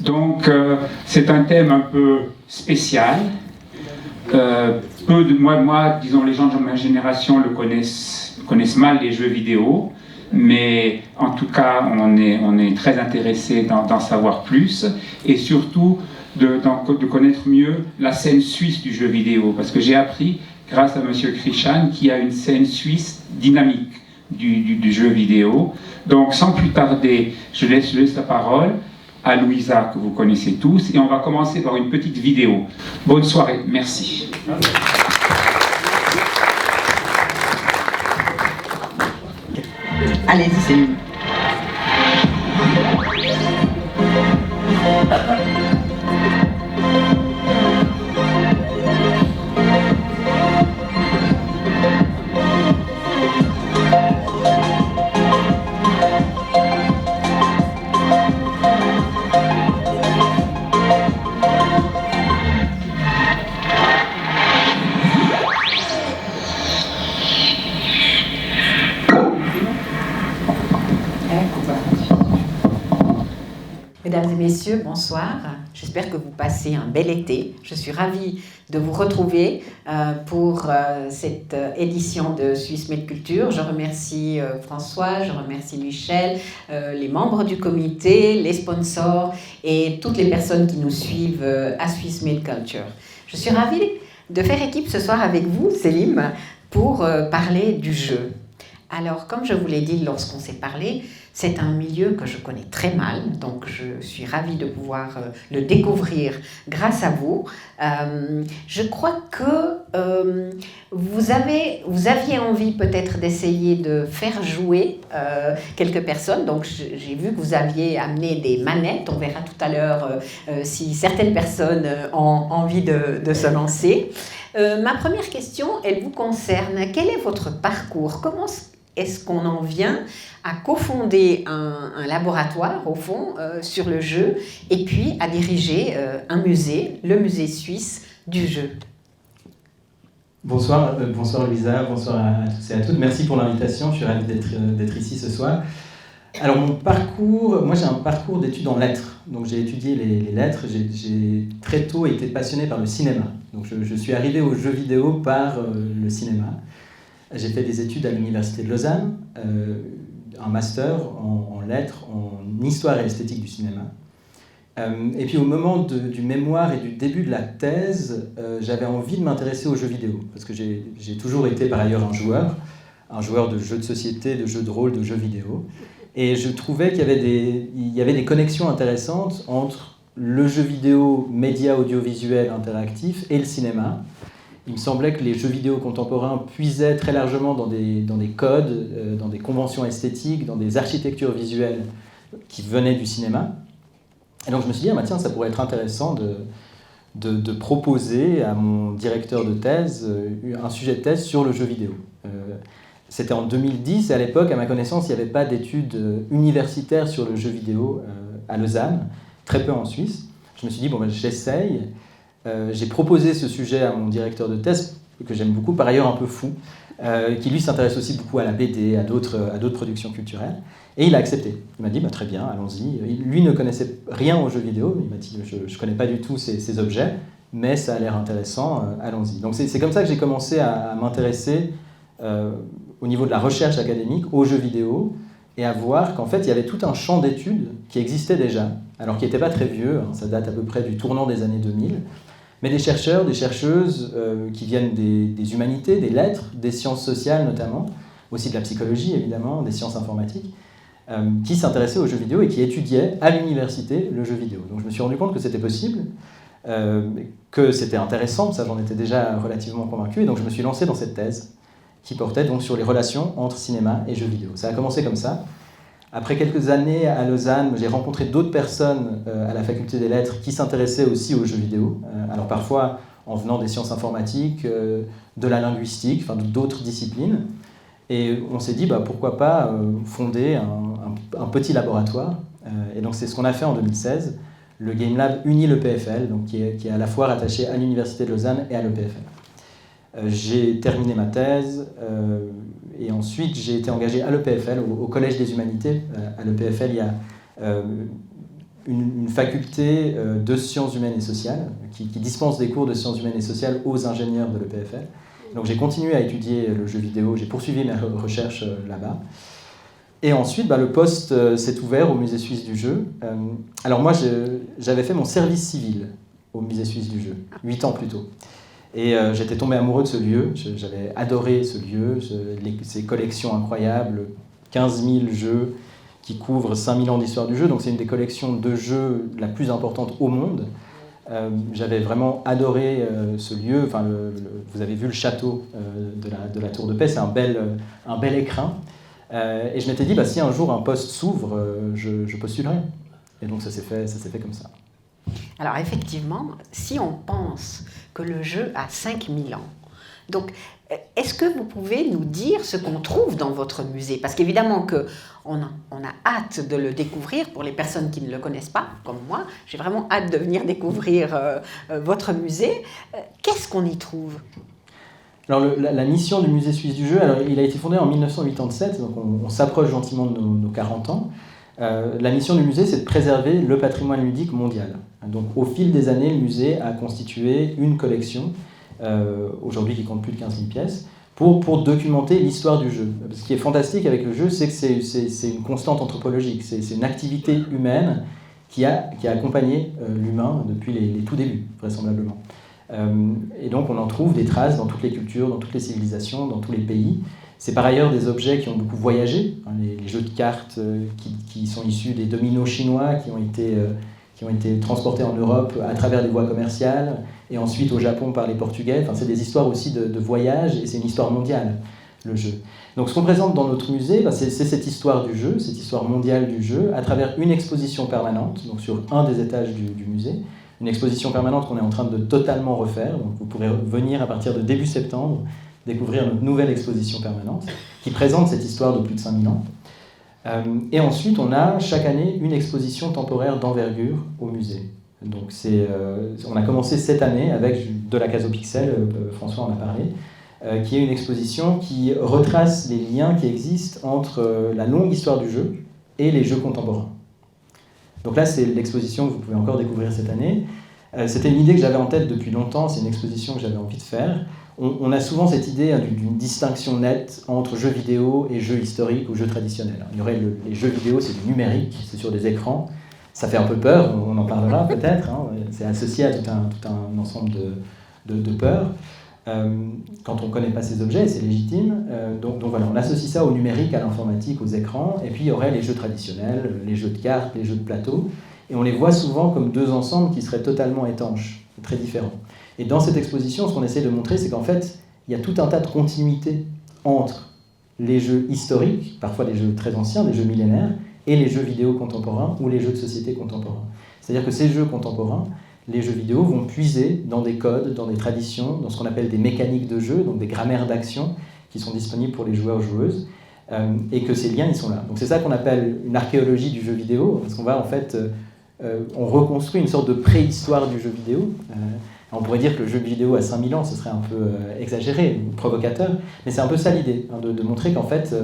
Donc, c'est un thème un peu spécial. Moi, disons, les gens de ma génération connaissent mal les jeux vidéo, mais en tout cas, on est très intéressé d'en savoir plus, et surtout de connaître mieux la scène suisse du jeu vidéo, parce que j'ai appris, grâce à M. Krishan, qu'il y a une scène suisse dynamique du jeu vidéo. Donc, sans plus tarder, je laisse la parole à Louisa, que vous connaissez tous, et on va commencer par une petite vidéo. Bonne soirée, merci. Allez-y, c'est Mesdames et messieurs, bonsoir. J'espère que vous passez un bel été. Je suis ravie de vous retrouver pour cette édition de Swiss Med Culture. Je remercie François, je remercie Michel, les membres du comité, les sponsors et toutes les personnes qui nous suivent à Swiss Med Culture. Je suis ravie de faire équipe ce soir avec vous, Selim, pour parler du jeu. Alors, comme je vous l'ai dit lorsqu'on s'est parlé, c'est un milieu que je connais très mal, donc je suis ravie de pouvoir le découvrir grâce à vous. Je crois que vous aviez envie peut-être d'essayer de faire jouer quelques personnes, donc j'ai vu que vous aviez amené des manettes, on verra tout à l'heure si certaines personnes ont envie de se lancer. Ma première question, elle vous concerne. Quel est votre parcours ? Comment est-ce qu'on en vient à cofonder un laboratoire, au fond, sur le jeu, et puis à diriger un musée, le musée suisse du jeu? Bonsoir Louisa, bonsoir à tous et à toutes. Merci pour l'invitation, je suis ravi d'être ici ce soir. Alors mon parcours, moi j'ai un parcours d'études en lettres, donc j'ai étudié les lettres, j'ai très tôt été passionné par le cinéma. Donc je suis arrivé aux jeux vidéo par le cinéma. J'ai fait des études à l'université de Lausanne, un master en lettres, en histoire et esthétique du cinéma. Et puis au moment du mémoire et du début de la thèse, j'avais envie de m'intéresser aux jeux vidéo, parce que j'ai toujours été par ailleurs un joueur de jeux de société, de jeux de rôle, de jeux vidéo. Et je trouvais qu'il y avait des connexions intéressantes entre le jeu vidéo, média audiovisuel interactif, et le cinéma. Il me semblait que les jeux vidéo contemporains puisaient très largement dans des codes, dans des conventions esthétiques, dans des architectures visuelles qui venaient du cinéma. Et donc je me suis dit, tiens, ça pourrait être intéressant de proposer à mon directeur de thèse un sujet de thèse sur le jeu vidéo. C'était en 2010, et à l'époque, à ma connaissance, il n'y avait pas d'études universitaires sur le jeu vidéo à Lausanne, très peu en Suisse. Je me suis dit, j'essaye. J'ai proposé ce sujet à mon directeur de thèse, que j'aime beaucoup, par ailleurs un peu fou, qui lui s'intéresse aussi beaucoup à la BD, à d'autres productions culturelles. Et il a accepté. Il m'a dit, très bien, allons-y. Lui ne connaissait rien aux jeux vidéo. Il m'a dit, je ne connais pas du tout ces objets, mais ça a l'air intéressant, allons-y. Donc c'est comme ça que j'ai commencé à m'intéresser au niveau de la recherche académique aux jeux vidéo, et à voir qu'en fait, il y avait tout un champ d'études qui existait déjà, alors qui n'était pas très vieux, ça date à peu près du tournant des années 2000, mais des chercheurs, des chercheuses qui viennent des humanités, des lettres, des sciences sociales notamment, aussi de la psychologie évidemment, des sciences informatiques, qui s'intéressaient aux jeux vidéo et qui étudiaient à l'université le jeu vidéo. Donc je me suis rendu compte que c'était possible, que c'était intéressant, ça j'en étais déjà relativement convaincu, et donc je me suis lancé dans cette thèse qui portait donc sur les relations entre cinéma et jeux vidéo. Ça a commencé comme ça. Après quelques années à Lausanne, j'ai rencontré d'autres personnes à la faculté des lettres qui s'intéressaient aussi aux jeux vidéo. Alors parfois en venant des sciences informatiques, de la linguistique, d'autres disciplines. Et on s'est dit pourquoi pas fonder un petit laboratoire. Et donc c'est ce qu'on a fait en 2016. Le Game Lab unit l'EPFL, donc qui est à la fois rattaché à l'Université de Lausanne et à l'EPFL. J'ai terminé ma thèse et ensuite j'ai été engagé à l'EPFL, au Collège des Humanités. À l'EPFL, il y a une faculté de sciences humaines et sociales qui dispense des cours de sciences humaines et sociales aux ingénieurs de l'EPFL. Donc j'ai continué à étudier le jeu vidéo, j'ai poursuivi mes recherches là-bas. Et ensuite, le poste s'est ouvert au Musée suisse du jeu. Alors moi, j'avais fait mon service civil au Musée suisse du jeu, 8 ans plus tôt. Et j'étais tombé amoureux de ce lieu, j'avais adoré ce lieu, ces collections incroyables, 15 000 jeux qui couvrent 5000 ans d'histoire du jeu, donc c'est une des collections de jeux la plus importante au monde. J'avais vraiment adoré ce lieu, vous avez vu le château de la Tour de Paix, c'est un bel écrin. Et je m'étais dit, si un jour un poste s'ouvre, je postulerai. Et donc ça s'est fait comme ça. Alors effectivement, si on pense que le jeu a 5000 ans, donc est-ce que vous pouvez nous dire ce qu'on trouve dans votre musée? Parce qu'évidemment qu'on a hâte de le découvrir pour les personnes qui ne le connaissent pas, comme moi. J'ai vraiment hâte de venir découvrir votre musée. Qu'est-ce qu'on y trouve? Alors la mission du Musée suisse du jeu, il a été fondé en 1987, donc on s'approche gentiment de nos 40 ans. La mission du musée, c'est de préserver le patrimoine ludique mondial. Donc au fil des années, le musée a constitué une collection, aujourd'hui qui compte plus de 15 000 pièces, pour documenter l'histoire du jeu. Ce qui est fantastique avec le jeu, c'est que c'est une constante anthropologique, c'est une activité humaine qui a accompagné l'humain depuis les tout débuts, vraisemblablement. Et donc on en trouve des traces dans toutes les cultures, dans toutes les civilisations, dans tous les pays. C'est par ailleurs des objets qui ont beaucoup voyagé, les jeux de cartes qui sont issus des dominos chinois qui ont été transportés en Europe à travers des voies commerciales et ensuite au Japon par les Portugais. C'est des histoires aussi de voyage et c'est une histoire mondiale, le jeu. Donc ce qu'on présente dans notre musée, c'est cette histoire du jeu, cette histoire mondiale du jeu, à travers une exposition permanente, donc sur un des étages du musée. Une exposition permanente qu'on est en train de totalement refaire. Donc vous pourrez venir à partir de début septembre découvrir notre nouvelle exposition permanente qui présente cette histoire de plus de 5000 ans. Et ensuite, on a chaque année une exposition temporaire d'envergure au musée. Donc on a commencé cette année avec de la case au pixel, François en a parlé, qui est une exposition qui retrace les liens qui existent entre la longue histoire du jeu et les jeux contemporains. Donc là, c'est l'exposition que vous pouvez encore découvrir cette année. C'était une idée que j'avais en tête depuis longtemps, c'est une exposition que j'avais envie de faire. On a souvent cette idée d'une distinction nette entre jeux vidéo et jeux historiques ou jeux traditionnels. Il y aurait les jeux vidéo, c'est du numérique, c'est sur des écrans. Ça fait un peu peur, on en parlera peut-être. C'est associé à tout un ensemble de peurs. Quand on ne connaît pas ces objets, c'est légitime. Donc voilà, on associe ça au numérique, à l'informatique, aux écrans. Et puis il y aurait les jeux traditionnels, les jeux de cartes, les jeux de plateau. Et on les voit souvent comme deux ensembles qui seraient totalement étanches, très différents. Et dans cette exposition, ce qu'on essaie de montrer, c'est qu'en fait, il y a tout un tas de continuités entre les jeux historiques, parfois des jeux très anciens, des jeux millénaires, et les jeux vidéo contemporains ou les jeux de société contemporains. C'est-à-dire que ces jeux contemporains, les jeux vidéo vont puiser dans des codes, dans des traditions, dans ce qu'on appelle des mécaniques de jeu, donc des grammaires d'action qui sont disponibles pour les joueurs-joueuses, et que ces liens, ils sont là. Donc c'est ça qu'on appelle une archéologie du jeu vidéo, parce qu'on va en fait, on reconstruit une sorte de préhistoire du jeu vidéo. On pourrait dire que le jeu vidéo a 5000 ans, ce serait un peu exagéré, provocateur, mais c'est un peu ça l'idée, de montrer qu'en fait,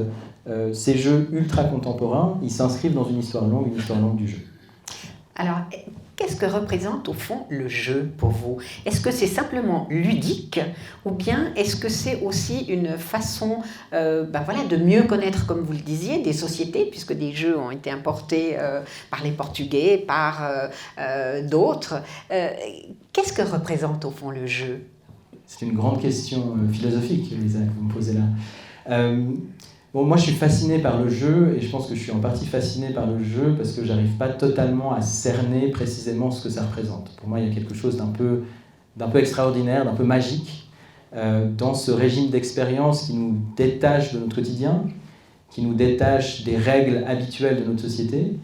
ces jeux ultra contemporains, ils s'inscrivent dans une histoire longue du jeu. Alors, qu'est-ce que représente au fond le jeu pour vous? Est-ce que c'est simplement ludique ou bien est-ce que c'est aussi une façon de mieux connaître, comme vous le disiez, des sociétés, puisque des jeux ont été importés par les Portugais, par d'autres. Qu'est-ce que représente au fond le jeu? C'est une grande question philosophique, Lisa, que vous me posez là. Moi, je suis fasciné par le jeu, et je pense que je suis en partie fasciné par le jeu parce que j'arrive pas totalement à cerner précisément ce que ça représente. Pour moi, il y a quelque chose d'un peu extraordinaire, d'un peu magique, dans ce régime d'expérience qui nous détache de notre quotidien, qui nous détache des règles habituelles de notre société.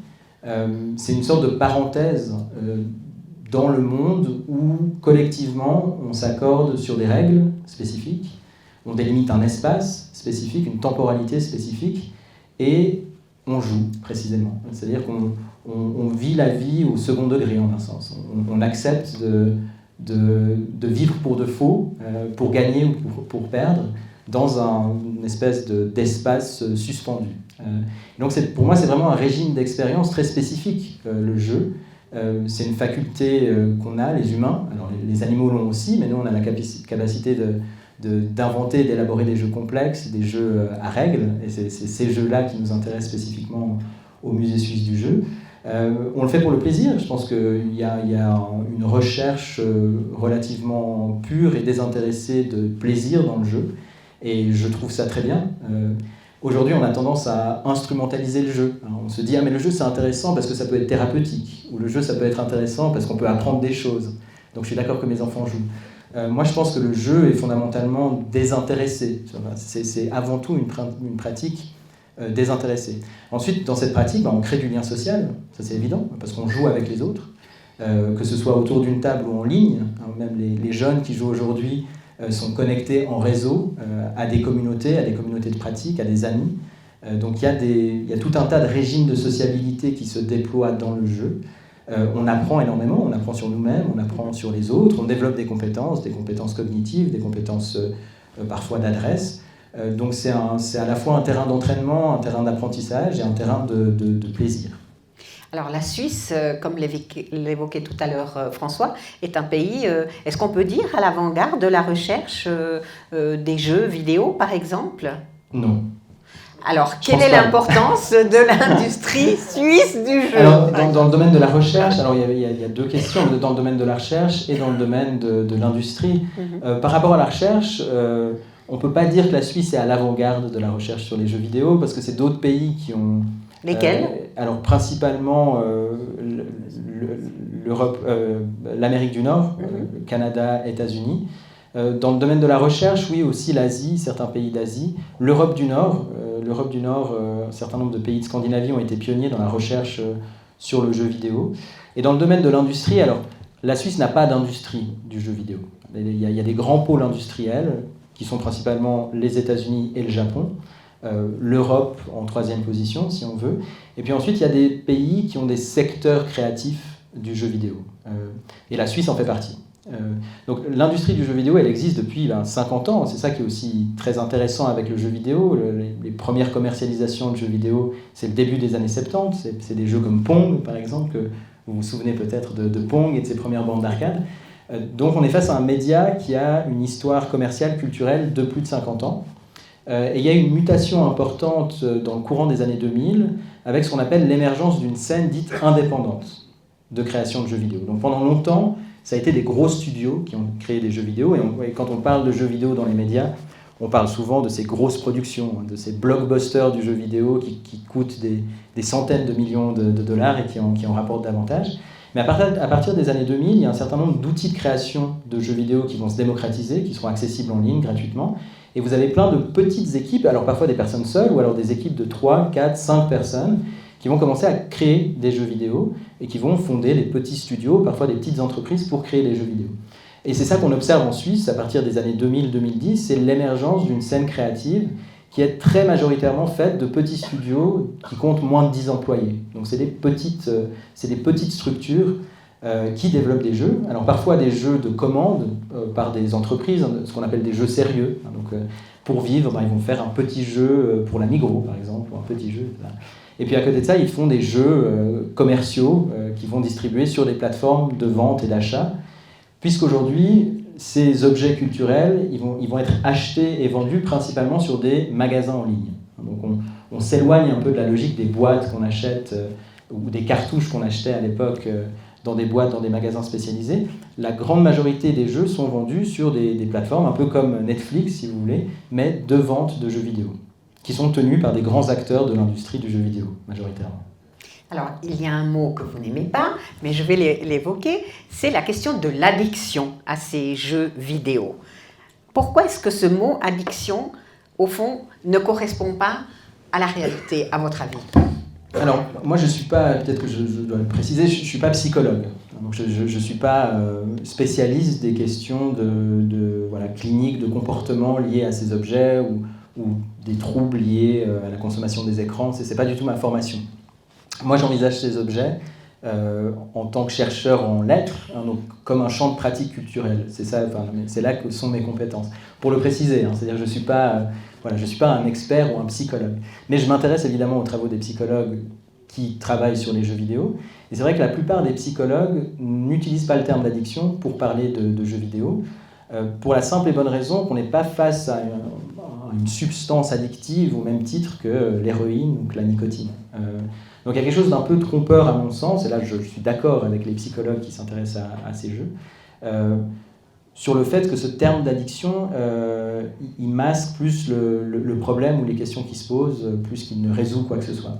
C'est une sorte de parenthèse dans le monde où, collectivement, on s'accorde sur des règles spécifiques, on délimite un espace spécifique, une temporalité spécifique, et on joue précisément. C'est-à-dire qu'on vit la vie au second degré, en un sens. On accepte de vivre pour de faux, pour gagner ou pour perdre, dans une espèce d'espace suspendu. Donc pour moi, c'est vraiment un régime d'expérience très spécifique, le jeu. C'est une faculté qu'on a, les humains. Alors les animaux l'ont aussi, mais nous, on a la capacité d'inventer, d'élaborer des jeux complexes, des jeux à règles, et c'est ces jeux-là qui nous intéressent spécifiquement au Musée suisse du jeu. On le fait pour le plaisir. Je pense qu'il y a une recherche relativement pure et désintéressée de plaisir dans le jeu, et je trouve ça très bien. Aujourd'hui, on a tendance à instrumentaliser le jeu. On se dit « Ah, mais le jeu, c'est intéressant parce que ça peut être thérapeutique », ou « Le jeu, ça peut être intéressant parce qu'on peut apprendre des choses. Donc je suis d'accord que mes enfants jouent. » Moi, je pense que le jeu est fondamentalement désintéressé. C'est avant tout une pratique désintéressée. Ensuite, dans cette pratique, on crée du lien social, ça c'est évident, parce qu'on joue avec les autres, que ce soit autour d'une table ou en ligne. Même les jeunes qui jouent aujourd'hui sont connectés en réseau à des communautés de pratique, à des amis. Donc il y a tout un tas de régimes de sociabilité qui se déploient dans le jeu. On apprend énormément, on apprend sur nous-mêmes, on apprend sur les autres, on développe des compétences cognitives, des compétences parfois d'adresse. Donc c'est à la fois un terrain d'entraînement, un terrain d'apprentissage et un terrain de plaisir. Alors la Suisse, comme l'évoquait tout à l'heure François, est un pays, est-ce qu'on peut dire, à l'avant-garde de la recherche des jeux vidéo, par exemple ? Non. Alors, quelle est l'importance de l'industrie suisse du jeu ? Alors, dans le domaine de la recherche, alors il y a deux questions, dans le domaine de la recherche et dans le domaine de l'industrie. Par rapport à la recherche, on ne peut pas dire que la Suisse est à l'avant-garde de la recherche sur les jeux vidéo, parce que c'est d'autres pays qui ont... Lesquels ? Alors, principalement l'Europe, l'Amérique du Nord, Canada, États-Unis. Dans le domaine de la recherche, oui, aussi l'Asie, certains pays d'Asie. L'Europe du Nord, un certain nombre de pays de Scandinavie ont été pionniers dans la recherche sur le jeu vidéo. Et dans le domaine de l'industrie, alors, la Suisse n'a pas d'industrie du jeu vidéo. Il y a des grands pôles industriels qui sont principalement les États-Unis et le Japon. L'Europe en troisième position, si on veut. Et puis ensuite, il y a des pays qui ont des secteurs créatifs du jeu vidéo. Et la Suisse en fait partie. Donc l'industrie du jeu vidéo, elle existe depuis 50 ans. C'est ça qui est aussi très intéressant avec le jeu vidéo. Les premières commercialisations de jeux vidéo, c'est le début des années 70. C'est des jeux comme Pong, par exemple, que vous vous souvenez peut-être de Pong et de ses premières bandes d'arcade. Donc on est face à un média qui a une histoire commerciale, culturelle de plus de 50 ans. Et il y a une mutation importante dans le courant des années 2000 avec ce qu'on appelle l'émergence d'une scène dite indépendante de création de jeux vidéo. Donc pendant longtemps, ça a été des gros studios qui ont créé des jeux vidéo. Et quand on parle de jeux vidéo dans les médias, on parle souvent de ces grosses productions, de ces blockbusters du jeu vidéo qui coûtent des centaines de millions de dollars et qui en rapportent davantage. Mais à partir des années 2000, il y a un certain nombre d'outils de création de jeux vidéo qui vont se démocratiser, qui seront accessibles en ligne gratuitement. Et vous avez plein de petites équipes, alors parfois des personnes seules, ou alors des équipes de 3, 4, 5 personnes, qui vont commencer à créer des jeux vidéo et qui vont fonder des petits studios, parfois des petites entreprises pour créer des jeux vidéo. Et c'est ça qu'on observe en Suisse à partir des années 2000-2010, c'est l'émergence d'une scène créative qui est très majoritairement faite de petits studios qui comptent moins de 10 employés. Donc c'est des petites structures qui développent des jeux. Alors parfois des jeux de commande par des entreprises, ce qu'on appelle des jeux sérieux. Donc pour vivre, ils vont faire un petit jeu pour la Migros par exemple, ou un petit jeu. Et puis à côté de ça, ils font des jeux commerciaux qui vont distribuer sur des plateformes de vente et d'achat, puisqu'aujourd'hui, ces objets culturels, ils vont être achetés et vendus principalement sur des magasins en ligne. Donc on s'éloigne un peu de la logique des boîtes qu'on achète ou des cartouches qu'on achetait à l'époque dans des boîtes, dans des magasins spécialisés. La grande majorité des jeux sont vendus sur des plateformes un peu comme Netflix, si vous voulez, mais de vente de jeux vidéo, qui sont tenus par des grands acteurs de l'industrie du jeu vidéo, majoritairement. Alors, il y a un mot que vous n'aimez pas, mais je vais l'évoquer, c'est la question de l'addiction à ces jeux vidéo. Pourquoi est-ce que ce mot addiction, au fond, ne correspond pas à la réalité, à votre avis ? Alors, moi je ne suis pas, peut-être que je dois le préciser, je ne suis pas psychologue. Donc je ne suis pas spécialiste des questions cliniques, de comportement liés à ces objets ou des troubles liés à la consommation des écrans. Ce n'est pas du tout ma formation. Moi, j'envisage ces objets en tant que chercheur en lettres, donc comme un champ de pratique culturelle. C'est là que sont mes compétences. pour le préciser, hein. C'est-à-dire je ne suis pas un expert ou un psychologue. Mais je m'intéresse évidemment aux travaux des psychologues qui travaillent sur les jeux vidéo. Et c'est vrai que la plupart des psychologues n'utilisent pas le terme d'addiction pour parler de jeux vidéo, pour la simple et bonne raison qu'on n'est pas face à une substance addictive au même titre que l'héroïne ou que la nicotine. Donc il y a quelque chose d'un peu trompeur à mon sens, et là je suis d'accord avec les psychologues qui s'intéressent à ces jeux, sur le fait que ce terme d'addiction, il masque plus le problème ou les questions qui se posent, plus qu'il ne résout quoi que ce soit.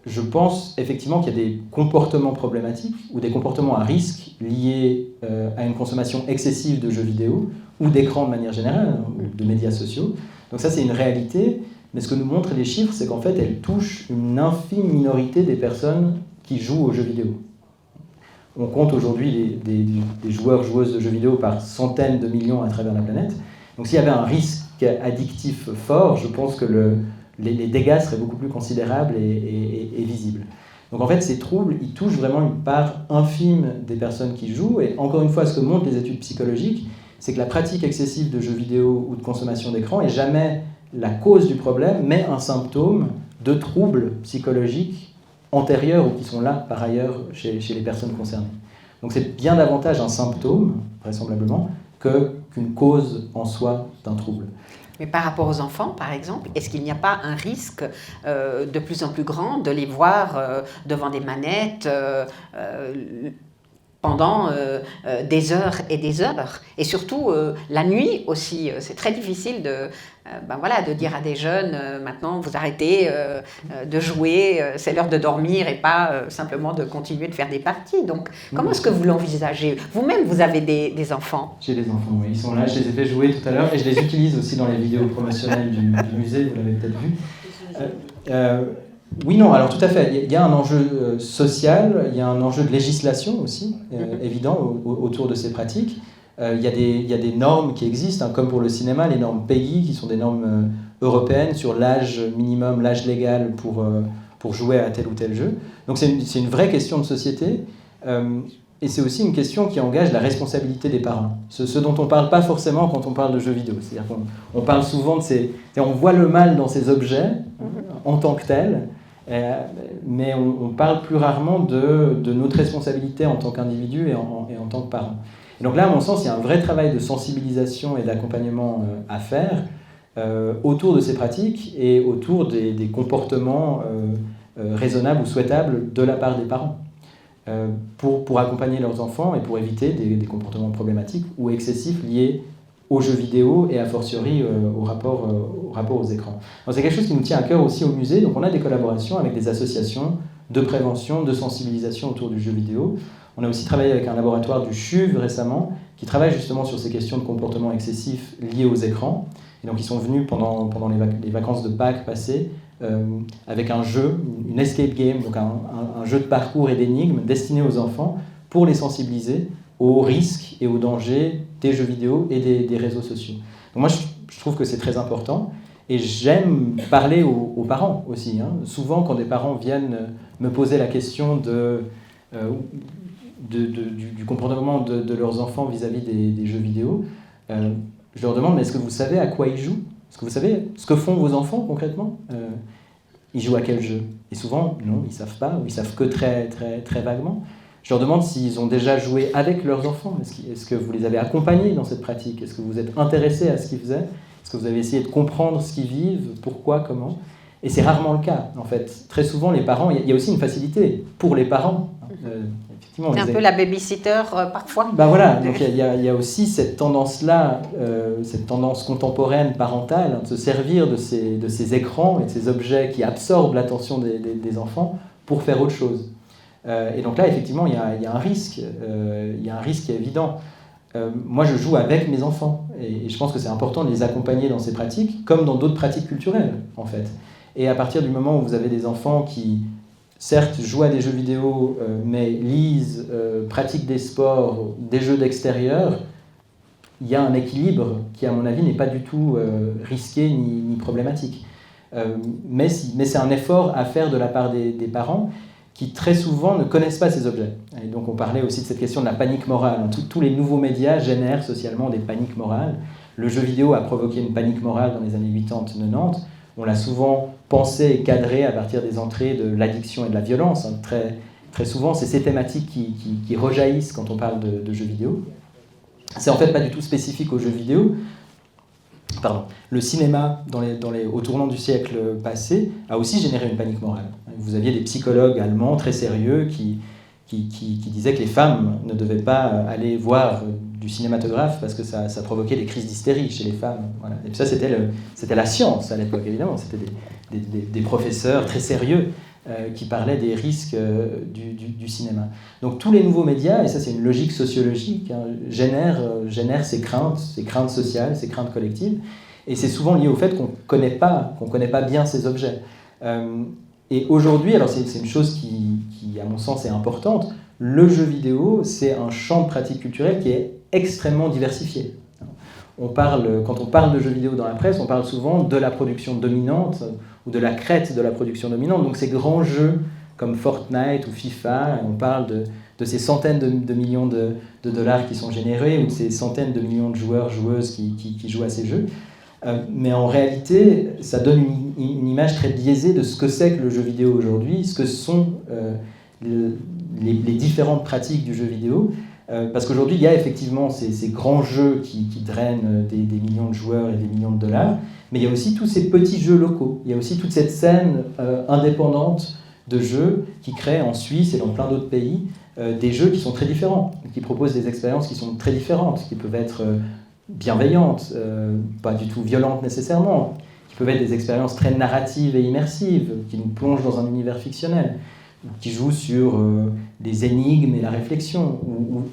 Je pense effectivement qu'il y a des comportements problématiques ou des comportements à risque liés à une consommation excessive de jeux vidéo ou d'écran de manière générale, ou de médias sociaux. Donc ça c'est une réalité, mais ce que nous montrent les chiffres, c'est qu'en fait elles touchent une infime minorité des personnes qui jouent aux jeux vidéo. On compte aujourd'hui des joueurs, joueuses de jeux vidéo par centaines de millions à travers la planète. Donc s'il y avait un risque addictif fort, je pense que les dégâts seraient beaucoup plus considérables et visibles. Donc en fait, ces troubles, ils touchent vraiment une part infime des personnes qui jouent. Et encore une fois, ce que montrent les études psychologiques, c'est que la pratique excessive de jeux vidéo ou de consommation d'écran n'est jamais la cause du problème, mais un symptôme de troubles psychologiques antérieurs ou qui sont là par ailleurs chez les personnes concernées. Donc c'est bien davantage un symptôme, vraisemblablement, qu'une cause en soi d'un trouble. Mais par rapport aux enfants, par exemple, est-ce qu'il n'y a pas un risque de plus en plus grand de les voir devant des manettes pendant des heures et des heures? Et surtout, la nuit aussi, c'est très difficile de dire à des jeunes, maintenant vous arrêtez de jouer, c'est l'heure de dormir et pas simplement de continuer de faire des parties. Donc, comment est-ce que vous l'envisagez? Vous-même, vous avez des enfants? J'ai des enfants, oui. Ils sont là, je les ai fait jouer tout à l'heure et je les utilise aussi dans les vidéos promotionnelles du musée, vous l'avez peut-être vu. Oui, non, alors tout à fait. Il y a un enjeu social, il y a un enjeu de législation aussi, évident, autour de ces pratiques. Il y a des normes qui existent, hein, comme pour le cinéma, les normes PEGI, qui sont des normes européennes sur l'âge minimum, l'âge légal pour jouer à tel ou tel jeu. Donc c'est une vraie question de société, et c'est aussi une question qui engage la responsabilité des parents. Ce dont on ne parle pas forcément quand on parle de jeux vidéo. C'est-à-dire qu'on parle souvent on voit le mal dans ces objets en tant que tels, mais on parle plus rarement de notre responsabilité en tant qu'individu et en tant que parent. Et donc là, à mon sens, il y a un vrai travail de sensibilisation et d'accompagnement à faire autour de ces pratiques et autour des comportements raisonnables ou souhaitables de la part des parents pour accompagner leurs enfants et pour éviter des comportements problématiques ou excessifs liés aux jeux vidéo et a fortiori au rapport aux écrans. Donc c'est quelque chose qui nous tient à cœur aussi au musée, donc on a des collaborations avec des associations de prévention, de sensibilisation autour du jeu vidéo. On a aussi travaillé avec un laboratoire du CHUV récemment qui travaille justement sur ces questions de comportement excessif liés aux écrans. Et donc ils sont venus pendant les vacances de Pâques passées avec un jeu, une escape game, donc un jeu de parcours et d'énigmes destiné aux enfants pour les sensibiliser aux risques et aux dangers des jeux vidéo et des réseaux sociaux. Donc moi, je trouve que c'est très important et j'aime parler aux parents aussi. Hein. Souvent, quand des parents viennent me poser la question du comportement de leurs enfants vis-à-vis des jeux vidéo, je leur demande, mais est-ce que vous savez à quoi ils jouent? Est-ce que vous savez ce que font vos enfants concrètement? Ils jouent à quel jeu? Et souvent, non, ils ne savent pas, ou ils savent que très, très, très vaguement. Je leur demande s'ils ont déjà joué avec leurs enfants. Est-ce que vous les avez accompagnés dans cette pratique? Est-ce que vous êtes intéressé à ce qu'ils faisaient? Est-ce que vous avez essayé de comprendre ce qu'ils vivent? Pourquoi? Comment? Et c'est rarement le cas, en fait. Très souvent, les parents, il y a aussi une facilité pour les parents. C'est un peu la babysitter parfois. Ben voilà, donc il y a aussi cette tendance-là, cette tendance contemporaine parentale, hein, de se servir de ces écrans et de ces objets qui absorbent l'attention des enfants pour faire autre chose. Et donc là, effectivement, il y a un risque, il y a un risque qui est évident. Moi, je joue avec mes enfants et je pense que c'est important de les accompagner dans ces pratiques, comme dans d'autres pratiques culturelles, en fait. Et à partir du moment où vous avez des enfants qui, certes, jouent à des jeux vidéo, mais lisent, pratiquent des sports, des jeux d'extérieur, il y a un équilibre qui, à mon avis, n'est pas du tout risqué ni problématique. Mais c'est un effort à faire de la part des parents qui très souvent ne connaissent pas ces objets. Et donc on parlait aussi de cette question de la panique morale. Tous les nouveaux médias génèrent socialement des paniques morales. le jeu vidéo a provoqué une panique morale dans les années 80-90. On l'a souvent pensé et cadré à partir des entrées de l'addiction et de la violence. Très, très souvent, c'est ces thématiques qui rejaillissent quand on parle de jeux vidéo. C'est en fait pas du tout spécifique aux jeux vidéo. Pardon. Le cinéma, au tournant du siècle passé, a aussi généré une panique morale. Vous aviez des psychologues allemands très sérieux qui disaient que les femmes ne devaient pas aller voir du cinématographe parce que ça provoquait des crises d'hystérie chez les femmes. Voilà. Et puis ça, c'était la science à l'époque, évidemment. C'était des professeurs très sérieux qui parlaient des risques du cinéma. Donc tous les nouveaux médias, et ça c'est une logique sociologique, génèrent ces craintes sociales, ces craintes collectives, et c'est souvent lié au fait qu'on connaît pas bien ces objets. Et aujourd'hui, alors c'est une chose qui, à mon sens, est importante, le jeu vidéo, c'est un champ de pratique culturelle qui est extrêmement diversifié. Quand on parle de jeux vidéo dans la presse, on parle souvent de la production dominante ou de la crête de la production dominante. Donc ces grands jeux comme Fortnite ou FIFA, on parle de ces centaines de millions de dollars qui sont générés ou de ces centaines de millions de joueurs, joueuses qui jouent à ces jeux. Mais en réalité, ça donne une image très biaisée de ce que c'est que le jeu vidéo aujourd'hui, ce que sont les différentes pratiques du jeu vidéo. Parce qu'aujourd'hui, il y a effectivement ces grands jeux qui drainent des millions de joueurs et des millions de dollars, mais il y a aussi tous ces petits jeux locaux. Il y a aussi toute cette scène indépendante de jeux qui crée en Suisse et dans plein d'autres pays des jeux qui sont très différents, qui proposent des expériences qui sont très différentes, qui peuvent être bienveillantes, pas du tout violentes nécessairement, qui peuvent être des expériences très narratives et immersives, qui nous plongent dans un univers fictionnel, qui jouent sur les énigmes et la réflexion,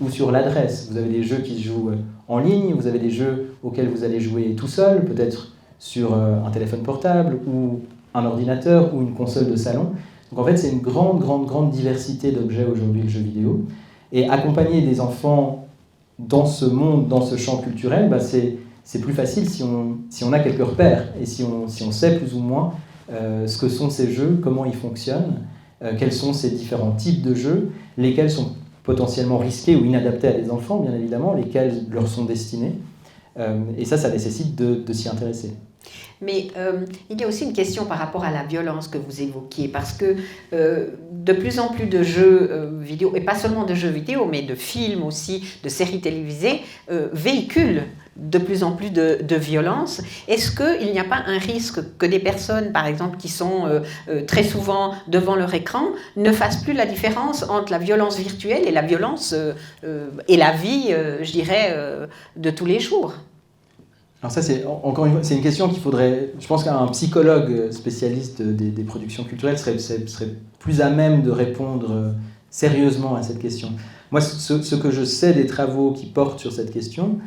ou sur l'adresse. Vous avez des jeux qui se jouent en ligne, vous avez des jeux auxquels vous allez jouer tout seul, peut-être sur un téléphone portable, ou un ordinateur, ou une console de salon. Donc en fait, c'est une grande diversité d'objets aujourd'hui, le jeu vidéo. Et accompagner des enfants dans ce monde, dans ce champ culturel, c'est plus facile si on a quelques repères, et si on sait plus ou moins ce que sont ces jeux, comment ils fonctionnent, quels sont ces différents types de jeux, lesquels sont potentiellement risqués ou inadaptés à des enfants, bien évidemment, lesquels leur sont destinés. Et ça nécessite de s'y intéresser. Mais il y a aussi une question par rapport à la violence que vous évoquiez, parce que de plus en plus de jeux vidéo, et pas seulement de jeux vidéo, mais de films aussi, de séries télévisées, véhiculent de plus en plus de violence. Est-ce qu'il n'y a pas un risque que des personnes, par exemple, qui sont très souvent devant leur écran, ne fassent plus la différence entre la violence virtuelle et la violence et la vie, je dirais, de tous les jours ? Alors ça, encore une fois, c'est une question qu'il faudrait... Je pense qu'un psychologue spécialiste des productions culturelles serait plus à même de répondre sérieusement à cette question. Moi, ce que je sais des travaux qui portent sur cette question,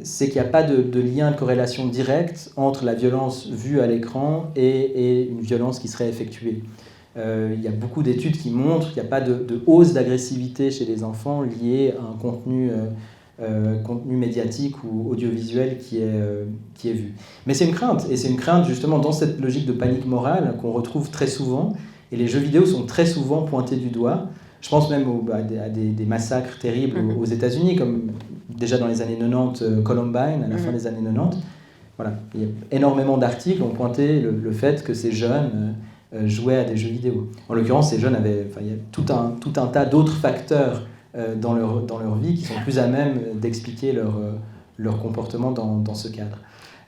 c'est qu'il n'y a pas de lien, de corrélation directe entre la violence vue à l'écran et une violence qui serait effectuée. Il y a beaucoup d'études qui montrent qu'il n'y a pas de hausse d'agressivité chez les enfants liée à un contenu médiatique ou audiovisuel qui est vu. Mais c'est une crainte, et c'est une crainte justement dans cette logique de panique morale qu'on retrouve très souvent, et les jeux vidéo sont très souvent pointés du doigt. Je pense même à des massacres terribles aux États-Unis, comme déjà dans les années 90, Columbine, à la fin des années 90. Voilà. Il y a énormément d'articles qui ont pointé le fait que ces jeunes jouaient à des jeux vidéo. En l'occurrence, ces jeunes il y a tout un tas d'autres facteurs dans leur vie qui sont plus à même d'expliquer leur comportement dans ce cadre.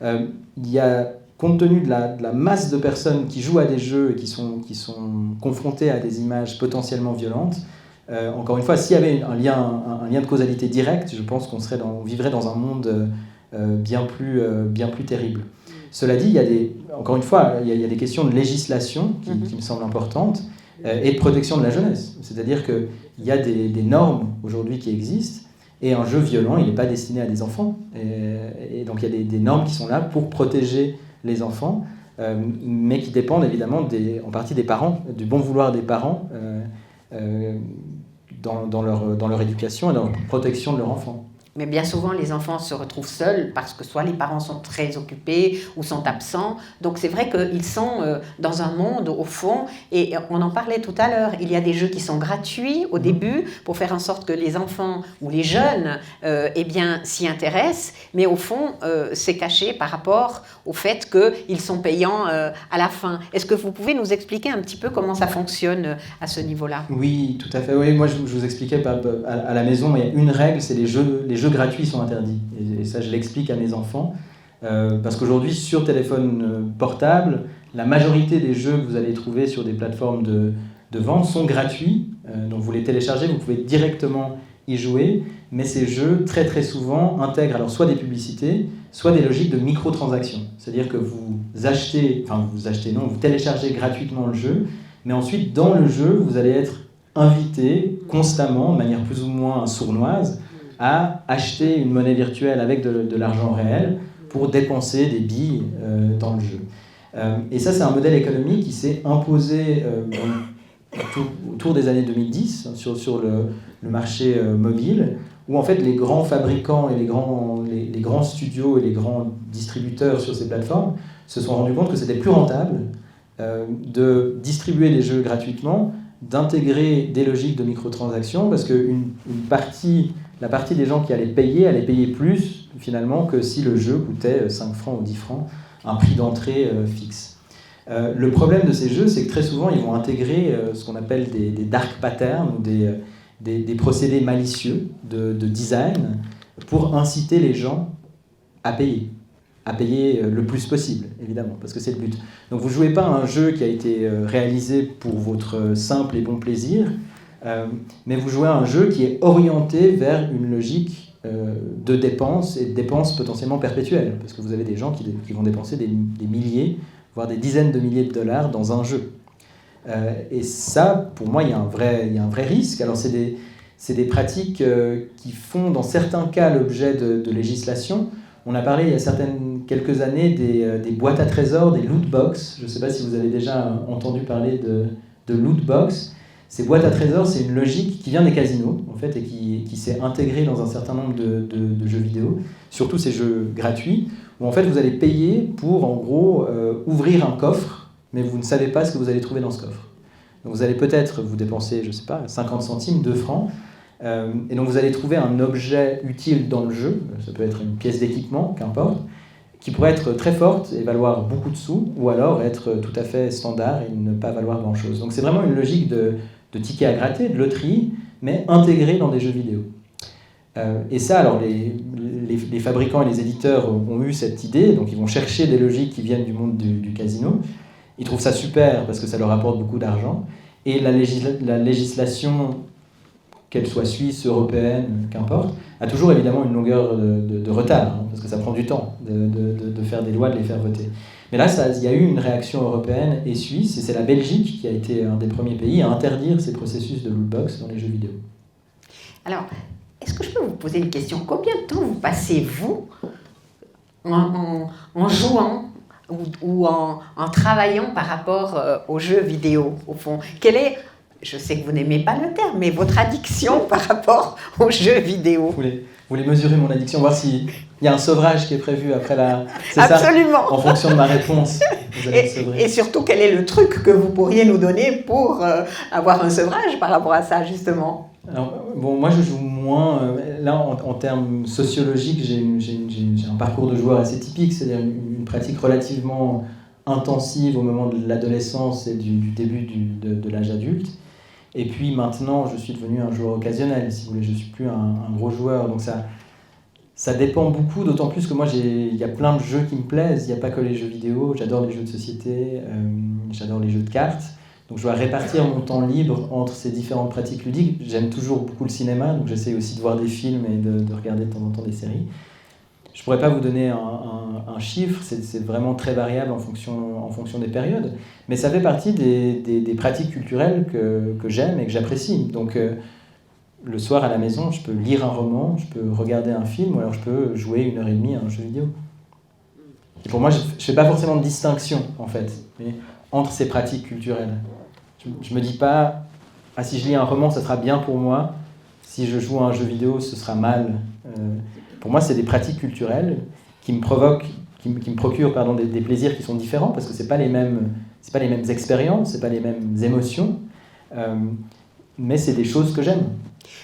Il y a, compte tenu de la masse de personnes qui jouent à des jeux et qui sont confrontées à des images potentiellement violentes, encore une fois, s'il y avait un lien de causalité directe, je pense qu'on vivrait dans un monde bien plus terrible. Cela dit, encore une fois, il y a des questions de législation qui me semblent importantes, et de protection de la jeunesse. C'est-à-dire qu'il y a des normes aujourd'hui qui existent, et un jeu violent, il n'est pas destiné à des enfants. Et donc il y a des normes qui sont là pour protéger les enfants, mais qui dépendent évidemment en partie des parents, du bon vouloir des parents dans leur éducation et dans leur protection de leur enfant. Mais bien souvent, les enfants se retrouvent seuls parce que soit les parents sont très occupés ou sont absents. Donc c'est vrai qu'ils sont dans un monde au fond, et on en parlait tout à l'heure, il y a des jeux qui sont gratuits au début pour faire en sorte que les enfants ou les jeunes eh bien, s'y intéressent, mais au fond c'est caché par rapport au fait qu'ils sont payants à la fin. Est-ce que vous pouvez nous expliquer un petit peu comment ça fonctionne à ce niveau-là? Oui, tout à fait. Oui, moi je vous expliquais à la maison, il y a une règle, c'est les jeux gratuits sont interdits. Et ça, je l'explique à mes enfants. Parce qu'aujourd'hui, sur téléphone portable, la majorité des jeux que vous allez trouver sur des plateformes de vente sont gratuits. Donc vous les téléchargez, vous pouvez directement y jouer. Mais ces jeux, très très souvent, intègrent alors soit des publicités, soit des logiques de microtransactions. C'est-à-dire que vous téléchargez gratuitement le jeu, mais ensuite, dans le jeu, vous allez être invité constamment, de manière plus ou moins sournoise, à acheter une monnaie virtuelle avec de l'argent réel pour dépenser des billes dans le jeu. Et ça, c'est un modèle économique qui s'est imposé autour des années 2010 sur le marché mobile, où en fait les grands fabricants et les grands studios et les grands distributeurs sur ces plateformes se sont rendus compte que c'était plus rentable de distribuer les jeux gratuitement, d'intégrer des logiques de microtransactions, parce que la partie des gens qui allaient payer plus finalement que si le jeu coûtait 5 francs ou 10 francs, un prix d'entrée fixe. Le problème de ces jeux, c'est que très souvent, ils vont intégrer ce qu'on appelle des dark patterns, ou des procédés malicieux de design pour inciter les gens à payer le plus possible, évidemment, parce que c'est le but. Donc vous ne jouez pas à un jeu qui a été réalisé pour votre simple et bon plaisir, mais vous jouez à un jeu qui est orienté vers une logique de dépenses, et de dépenses potentiellement perpétuelles, parce que vous avez des gens qui vont dépenser des milliers, voire des dizaines de milliers de dollars dans un jeu. Et ça, pour moi, il y a un vrai risque. Alors c'est des pratiques qui font, dans certains cas, l'objet de législation. On a parlé il y a quelques années des boîtes à trésors, des loot box. Je ne sais pas si vous avez déjà entendu parler de loot box. Ces boîtes à trésors, c'est une logique qui vient des casinos, en fait, et qui s'est intégrée dans un certain nombre de jeux vidéo, surtout ces jeux gratuits, où en fait vous allez payer pour, en gros, ouvrir un coffre, mais vous ne savez pas ce que vous allez trouver dans ce coffre. Donc vous allez peut-être vous dépenser, je ne sais pas, 50 centimes, 2 francs, et donc vous allez trouver un objet utile dans le jeu, ça peut être une pièce d'équipement, qu'importe, qui pourrait être très forte et valoir beaucoup de sous, ou alors être tout à fait standard et ne pas valoir grand-chose. Donc c'est vraiment une logique de tickets à gratter, de loterie, mais intégrée dans des jeux vidéo. Et ça, alors les fabricants et les éditeurs ont eu cette idée, donc ils vont chercher des logiques qui viennent du monde du casino. Ils trouvent ça super parce que ça leur apporte beaucoup d'argent. Et la législation, qu'elle soit suisse, européenne, qu'importe, a toujours évidemment une longueur de retard, hein, parce que ça prend du temps de faire des lois, de les faire voter. Mais là, il y a eu une réaction européenne et suisse, et c'est la Belgique qui a été un des premiers pays à interdire ces processus de lootbox dans les jeux vidéo. Alors, est-ce que je peux vous poser une question? Combien de temps vous passez-vous en jouant ou en travaillant par rapport aux jeux vidéo, au fond? Quelle est, je sais que vous n'aimez pas le terme, mais votre addiction par rapport aux jeux vidéo? Vous voulez mesurer mon addiction, voir s'il y a un sevrage qui est prévu après la... C'est Absolument. Ça, en fonction de ma réponse. Vous allez me sevrer. Et surtout, quel est le truc que vous pourriez nous donner pour avoir un sevrage par rapport à ça, justement? Alors, bon, moi je joue moins. Là, en termes sociologiques, j'ai un parcours de joueur assez typique, c'est-à-dire une pratique relativement intensive au moment de l'adolescence et du début de l'âge adulte. Et puis maintenant, je suis devenu un joueur occasionnel, si vous voulez, je ne suis plus un gros joueur. Donc ça dépend beaucoup, d'autant plus que moi, il y a plein de jeux qui me plaisent. Il n'y a pas que les jeux vidéo, j'adore les jeux de société, j'adore les jeux de cartes. Donc je dois répartir mon temps libre entre ces différentes pratiques ludiques. J'aime toujours beaucoup le cinéma, donc j'essaie aussi de voir des films et de regarder de temps en temps des séries. Je ne pourrais pas vous donner un chiffre, c'est vraiment très variable en fonction des périodes, mais ça fait partie des pratiques culturelles que j'aime et que j'apprécie. Donc le soir à la maison, je peux lire un roman, je peux regarder un film, ou alors je peux jouer 1h30 à un jeu vidéo. Et pour moi, je ne fais pas forcément de distinction, en fait, entre ces pratiques culturelles. Je ne me dis pas, si je lis un roman, ça sera bien pour moi, si je joue à un jeu vidéo, ce sera mal. Pour moi, c'est des pratiques culturelles qui me provoquent, qui me procurent des plaisirs qui sont différents, parce que c'est pas les mêmes expériences, c'est pas les mêmes émotions, mais c'est des choses que j'aime.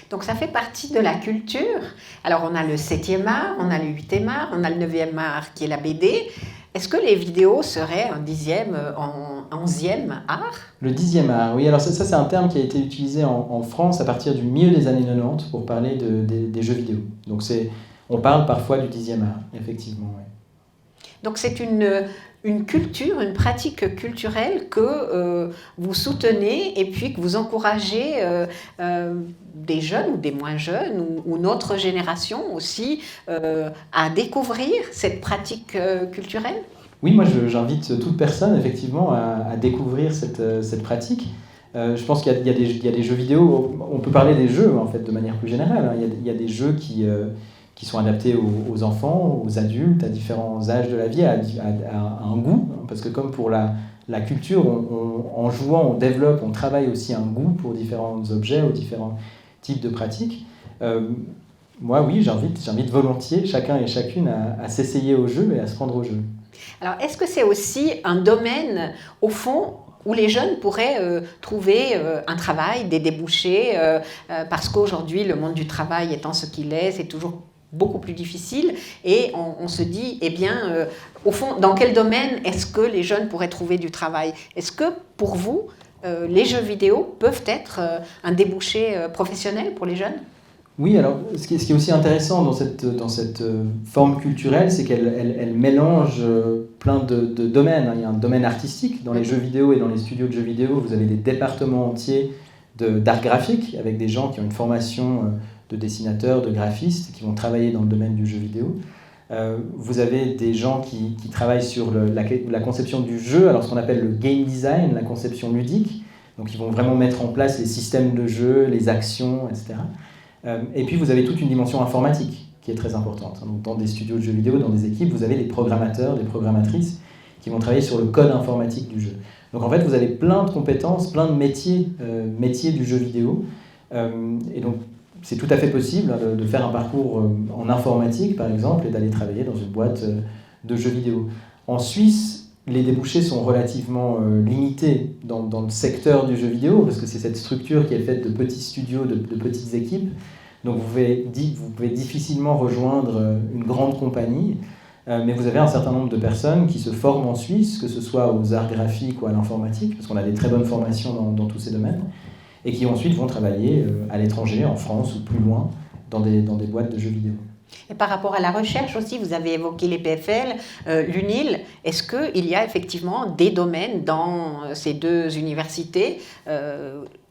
Donc ça fait partie de la culture. Alors on a le 7e art, on a le 8e art, on a le 9e art qui est la BD. Est-ce que les vidéos seraient un 10e, un 11e art? Le 10e art, oui. Alors ça c'est un terme qui a été utilisé en France à partir du milieu des années 90 pour parler des jeux vidéo. Donc on parle parfois du 10e art, effectivement. Oui. Donc c'est une culture, une pratique culturelle que vous soutenez et puis que vous encouragez des jeunes ou des moins jeunes ou notre génération aussi à découvrir cette pratique culturelle? Oui, moi j'invite toute personne effectivement à découvrir cette pratique. Je pense qu'il y a des jeux vidéo, on peut parler des jeux en fait de manière plus générale. Il y a des jeux qui sont adaptés aux enfants, aux adultes, à différents âges de la vie, à un goût. Parce que comme pour la culture, en jouant, on développe, on travaille aussi un goût pour différents objets ou différents types de pratiques. Moi, oui, j'invite volontiers chacun et chacune à s'essayer au jeu et à se prendre au jeu. Alors, est-ce que c'est aussi un domaine, au fond, où les jeunes pourraient trouver un travail, des débouchés, parce qu'aujourd'hui, le monde du travail étant ce qu'il est, c'est toujours beaucoup plus difficile, et on se dit, eh bien, au fond, dans quel domaine est-ce que les jeunes pourraient trouver du travail? Est-ce que, pour vous, les jeux vidéo peuvent être un débouché professionnel pour les jeunes? Oui, alors, ce qui est aussi intéressant dans cette forme culturelle, c'est qu'elle mélange plein de domaines. Il y a un domaine artistique dans les jeux vidéo et dans les studios de jeux vidéo. Vous avez des départements entiers d'art graphique, avec des gens qui ont une formation de dessinateurs, de graphistes, qui vont travailler dans le domaine du jeu vidéo. Vous avez des gens qui travaillent sur la conception du jeu, alors ce qu'on appelle le game design, la conception ludique. Donc ils vont vraiment mettre en place les systèmes de jeu, les actions, etc. Et puis vous avez toute une dimension informatique qui est très importante. Donc, dans des studios de jeux vidéo, dans des équipes, vous avez des programmateurs, des programmatrices qui vont travailler sur le code informatique du jeu. Donc en fait, vous avez plein de compétences, plein de métiers du jeu vidéo. Et donc c'est tout à fait possible de faire un parcours en informatique, par exemple, et d'aller travailler dans une boîte de jeux vidéo. En Suisse, les débouchés sont relativement limités dans le secteur du jeu vidéo, parce que c'est cette structure qui est faite de petits studios, de petites équipes. Donc vous pouvez difficilement rejoindre une grande compagnie, mais vous avez un certain nombre de personnes qui se forment en Suisse, que ce soit aux arts graphiques ou à l'informatique, parce qu'on a des très bonnes formations dans tous ces domaines, et qui ensuite vont travailler à l'étranger, en France ou plus loin, dans des boîtes de jeux vidéo. Et par rapport à la recherche aussi, vous avez évoqué les PFL, l'UNIL. Est-ce qu'il y a effectivement des domaines dans ces deux universités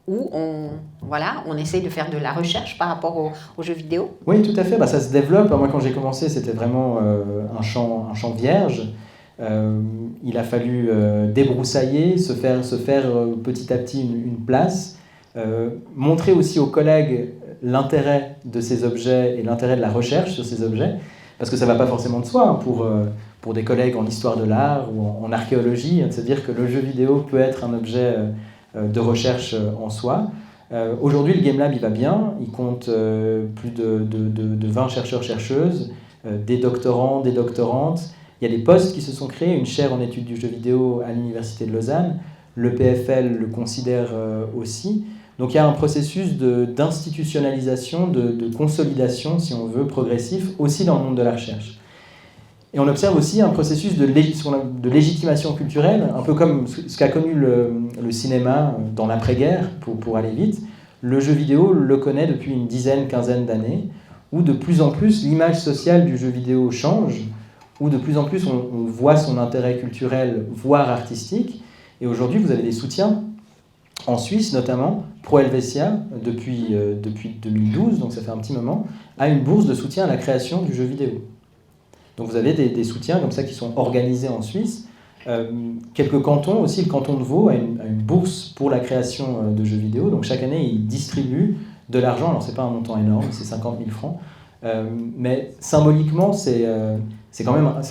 où on essaye de faire de la recherche par rapport aux jeux vidéo? Oui, tout à fait. Ça se développe. Moi, quand j'ai commencé, c'était vraiment un champ vierge. Il a fallu débroussailler, se faire petit à petit une place. Montrer aussi aux collègues l'intérêt de ces objets et l'intérêt de la recherche sur ces objets, parce que ça ne va pas forcément de soi pour des collègues en histoire de l'art ou en archéologie, de se dire que le jeu vidéo peut être un objet de recherche en soi. Aujourd'hui, le Game Lab, il va bien, il compte plus de 20 chercheurs-chercheuses, des doctorants, des doctorantes. Il y a des postes qui se sont créés, une chaire en études du jeu vidéo à l'Université de Lausanne, le PFL le considère aussi. Donc il y a un processus d'institutionnalisation, de consolidation, si on veut, progressif, aussi dans le monde de la recherche. Et on observe aussi un processus de légitimation culturelle, un peu comme ce qu'a connu le cinéma dans l'après-guerre, pour aller vite. Le jeu vidéo le connaît depuis une quinzaine d'années, où de plus en plus l'image sociale du jeu vidéo change, où de plus en plus on voit son intérêt culturel, voire artistique. Et aujourd'hui, vous avez des soutiens, en Suisse notamment, Pro Helvetia, depuis 2012, donc ça fait un petit moment, a une bourse de soutien à la création du jeu vidéo. Donc vous avez des soutiens comme ça qui sont organisés en Suisse. Quelques cantons aussi, le canton de Vaud a une bourse pour la création de jeux vidéo. Donc chaque année, il distribue de l'argent. Alors c'est pas un montant énorme, c'est 50 000 francs. Mais symboliquement, c'est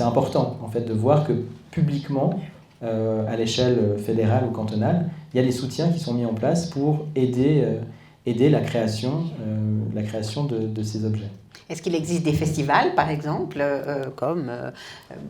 important en fait, de voir que publiquement, à l'échelle fédérale ou cantonale, il y a des soutiens qui sont mis en place pour aider aider la création de ces objets. Est-ce qu'il existe des festivals, par exemple, comme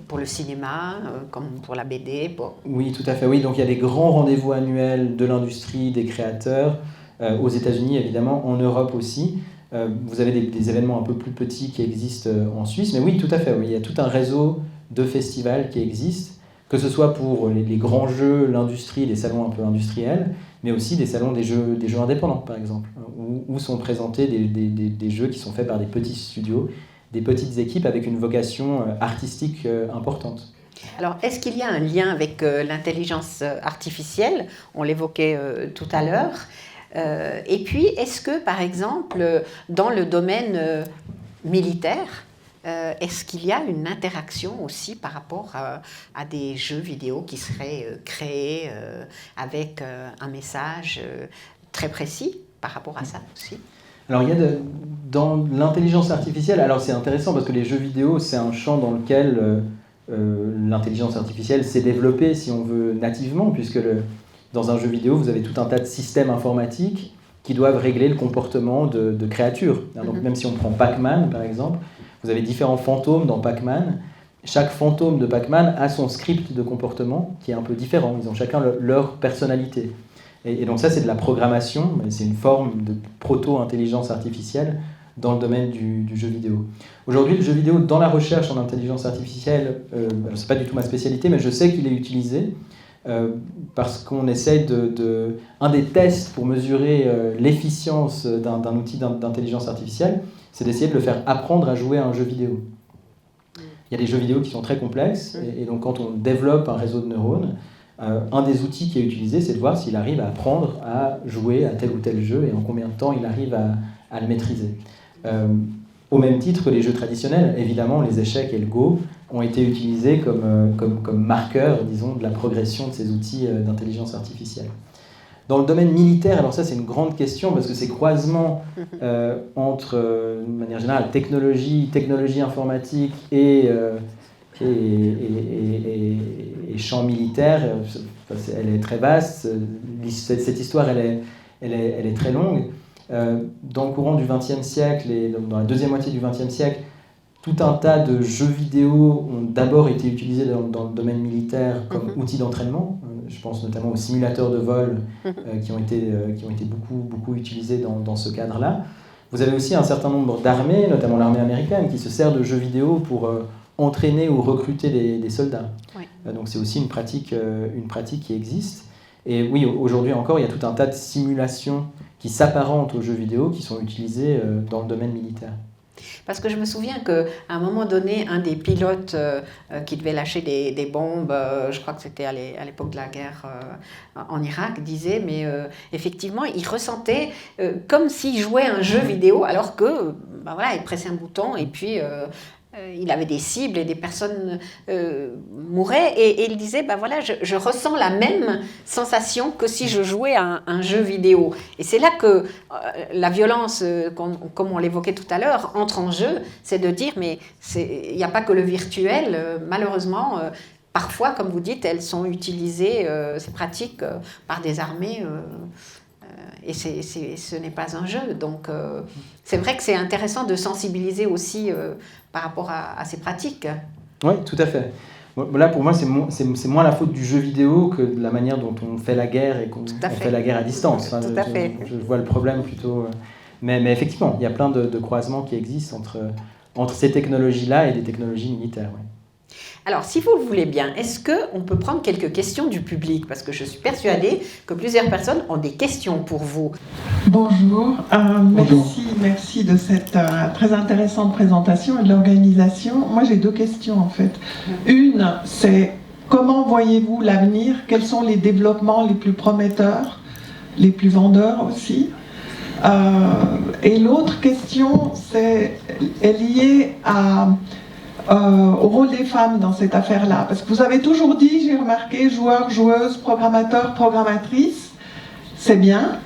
pour le cinéma, comme pour la BD Oui, tout à fait. Oui, donc il y a des grands rendez-vous annuels de l'industrie, des créateurs, aux États-Unis évidemment, en Europe aussi. Vous avez des événements un peu plus petits qui existent en Suisse, mais oui, tout à fait. Oui, il y a tout un réseau de festivals qui existent, que ce soit pour les grands jeux, l'industrie, les salons un peu industriels, mais aussi des salons des jeux indépendants, par exemple, où sont présentés des jeux qui sont faits par des petits studios, des petites équipes avec une vocation artistique importante. Alors, est-ce qu'il y a un lien avec l'intelligence artificielle? On l'évoquait tout à l'heure. Et puis, est-ce que, par exemple, dans le domaine militaire, est-ce qu'il y a une interaction aussi par rapport à des jeux vidéo qui seraient créés avec un message très précis par rapport à ça aussi? Alors il y a dans l'intelligence artificielle, alors c'est intéressant parce que les jeux vidéo c'est un champ dans lequel l'intelligence artificielle s'est développée, si on veut, nativement, puisque dans un jeu vidéo vous avez tout un tas de systèmes informatiques qui doivent régler le comportement de créatures. Donc même si on prend Pac-Man par exemple, vous avez différents fantômes dans Pac-Man. Chaque fantôme de Pac-Man a son script de comportement qui est un peu différent. Ils ont chacun leur personnalité. Et donc ça, c'est de la programmation, mais c'est une forme de proto-intelligence artificielle dans le domaine du jeu vidéo. Aujourd'hui, le jeu vidéo, dans la recherche en intelligence artificielle, c'est pas du tout ma spécialité, mais je sais qu'il est utilisé parce qu'on essaye un des tests pour mesurer l'efficience d'un outil d'intelligence artificielle, c'est d'essayer de le faire apprendre à jouer à un jeu vidéo. Il y a des jeux vidéo qui sont très complexes, et donc quand on développe un réseau de neurones, un des outils qui est utilisé, c'est de voir s'il arrive à apprendre à jouer à tel ou tel jeu et en combien de temps il arrive à le maîtriser. Au même titre que les jeux traditionnels, évidemment, les échecs et le Go ont été utilisés comme marqueurs, disons, de la progression de ces outils d'intelligence artificielle. Dans le domaine militaire, alors ça c'est une grande question parce que ces croisements entre, de manière générale, technologie informatique et champ militaire, elle est très vaste. Cette histoire, elle est très longue. Dans le courant du XXe siècle et dans la deuxième moitié du XXe siècle, tout un tas de jeux vidéo ont d'abord été utilisés dans le domaine militaire comme outil d'entraînement. Je pense notamment aux simulateurs de vol qui ont été beaucoup utilisés dans ce cadre-là. Vous avez aussi un certain nombre d'armées, notamment l'armée américaine, qui se sert de jeux vidéo pour entraîner ou recruter des soldats. Oui. Donc c'est aussi une pratique qui existe. Et oui, aujourd'hui encore, il y a tout un tas de simulations qui s'apparentent aux jeux vidéo qui sont utilisées dans le domaine militaire. Parce que je me souviens qu'à un moment donné, un des pilotes qui devait lâcher des bombes, je crois que c'était à l'époque de la guerre en Irak, disait, mais effectivement, il ressentait comme s'il jouait un jeu vidéo, alors que, voilà, il pressait un bouton et puis il avait des cibles et des personnes mouraient, et il disait, voilà, je ressens la même sensation que si je jouais à un jeu vidéo. Et c'est là que la violence, comme on l'évoquait tout à l'heure, entre en jeu, c'est de dire, mais il n'y a pas que le virtuel, malheureusement, parfois, comme vous dites, elles sont utilisées, ces pratiques, par des armées, et ce n'est pas un jeu. Donc, c'est vrai que c'est intéressant de sensibiliser aussi par rapport à ces pratiques. Oui, tout à fait. Là, pour moi, c'est moins la faute du jeu vidéo que de la manière dont on fait la guerre et qu'on fait la guerre à distance. Tout à fait. Je vois le problème plutôt. Mais effectivement, il y a plein de croisements qui existent entre ces technologies-là et des technologies militaires. Ouais. Alors, si vous le voulez bien, est-ce qu'on peut prendre quelques questions du public? Parce que je suis persuadée que plusieurs personnes ont des questions pour vous. Bonjour, merci de cette très intéressante présentation et de l'organisation. Moi, j'ai deux questions en fait. Une, c'est comment voyez-vous l'avenir? Quels sont les développements les plus prometteurs, les plus vendeurs aussi? Et l'autre question, est liée au rôle des femmes dans cette affaire-là. Parce que vous avez toujours dit, j'ai remarqué, joueurs, joueuses, programmateurs, programmatrices, c'est bien,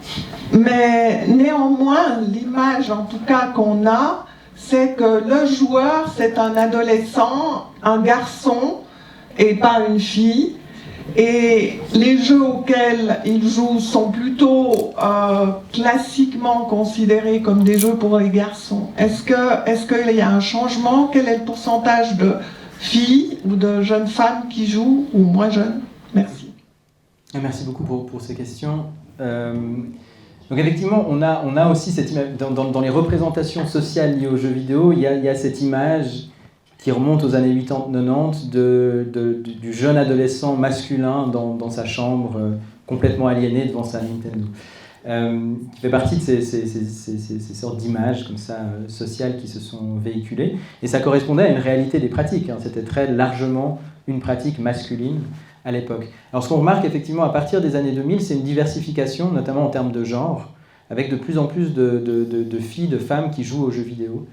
mais néanmoins, l'image en tout cas qu'on a, c'est que le joueur, c'est un adolescent, un garçon, et pas une fille, et les jeux auxquels il joue sont plutôt classiquement considérés comme des jeux pour les garçons? Est-ce qu'il y a un changement? Quel est le pourcentage de filles ou de jeunes femmes qui jouent, ou moins jeunes? Merci. Merci beaucoup pour ces questions. Donc effectivement, on a aussi cette image, dans les représentations sociales liées aux jeux vidéo, il y a cette image qui remonte aux années 80-90 du jeune adolescent masculin dans sa chambre, complètement aliéné devant sa Nintendo. Qui fait partie de ces sortes d'images comme ça, sociales qui se sont véhiculées. Et ça correspondait à une réalité des pratiques. Hein. C'était très largement une pratique masculine à l'époque. Alors ce qu'on remarque effectivement à partir des années 2000, c'est une diversification, notamment en termes de genre, avec de plus en plus de filles, de femmes qui jouent aux jeux vidéo.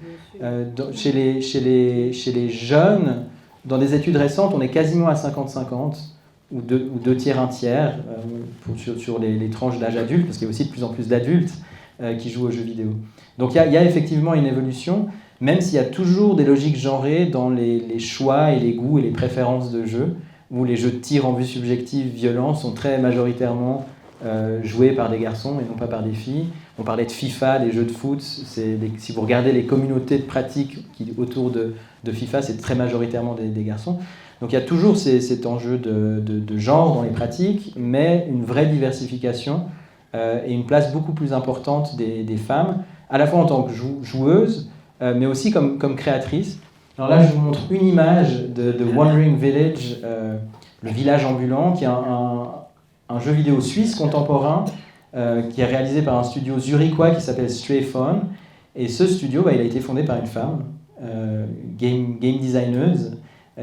Chez les jeunes, dans des études récentes, on est quasiment à 50-50, ou deux tiers, un tiers, sur les tranches d'âge adulte, parce qu'il y a aussi de plus en plus d'adultes qui jouent aux jeux vidéo. Donc il y a effectivement une évolution, même s'il y a toujours des logiques genrées dans les choix et les goûts et les préférences de jeux, où les jeux de tir en vue subjective violents sont très majoritairement joués par des garçons et non pas par des filles. On parlait de FIFA, des jeux de foot. Si vous regardez les communautés de pratique autour de FIFA, c'est très majoritairement des garçons. Donc il y a toujours cet enjeu de genre dans les pratiques, mais une vraie diversification et une place beaucoup plus importante des femmes, à la fois en tant que joueuses, mais aussi comme créatrices. Alors là, je vous montre une image de Wandering Village, le village ambulant, qui est un jeu vidéo suisse contemporain qui est réalisé par un studio zurichois qui s'appelle Strayphone. Et ce studio, il a été fondé par une femme, game designeuse,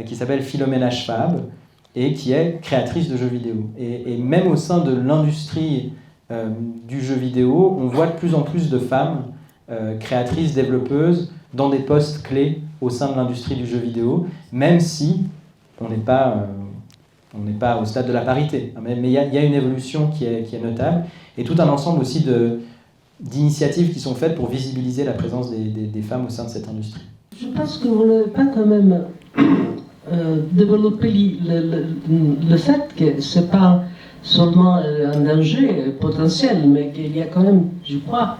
qui s'appelle Philomena Schwab, et qui est créatrice de jeux vidéo. Et même au sein de l'industrie du jeu vidéo, on voit de plus en plus de femmes créatrices, développeuses, dans des postes clés au sein de l'industrie du jeu vidéo, même si on n'est pas au stade de la parité. Mais il y a une évolution qui est notable, et tout un ensemble aussi d'initiatives qui sont faites pour visibiliser la présence des femmes au sein de cette industrie. Je pense que vous n'avez pas quand même développé le fait que ce n'est pas seulement un danger potentiel, mais qu'il y a quand même, je crois,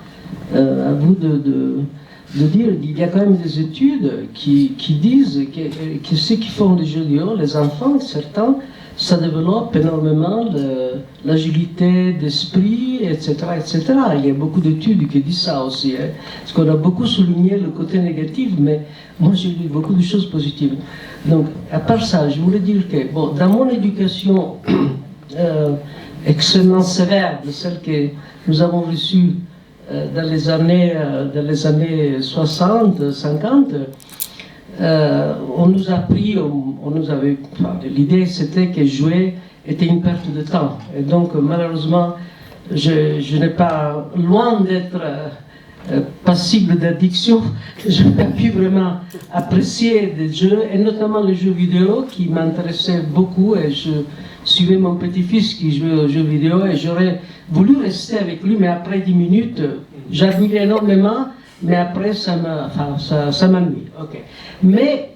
à vous de dire, il y a quand même des études qui disent que ceux qui font des jeux vidéo, les enfants, certains, ça développe énormément l'agilité d'esprit, etc., etc. Il y a beaucoup d'études qui disent ça aussi. Hein, parce qu'on a beaucoup souligné le côté négatif, mais moi j'ai lu beaucoup de choses positives. Donc, à part ça, je voulais dire que, bon, dans mon éducation extrêmement sévère, de celle que nous avons reçue dans les années 60, 50, on nous a appris, l'idée c'était que jouer était une perte de temps. Et donc malheureusement, je n'ai pas, loin d'être passible d'addiction, je n'ai pas pu vraiment apprécier des jeux, et notamment les jeux vidéo qui m'intéressaient beaucoup, et je suivais mon petit-fils qui jouait aux jeux vidéo, et j'aurais voulu rester avec lui, mais après 10 minutes, j'admirais énormément, mais après ça m'ennuie. Okay. Mais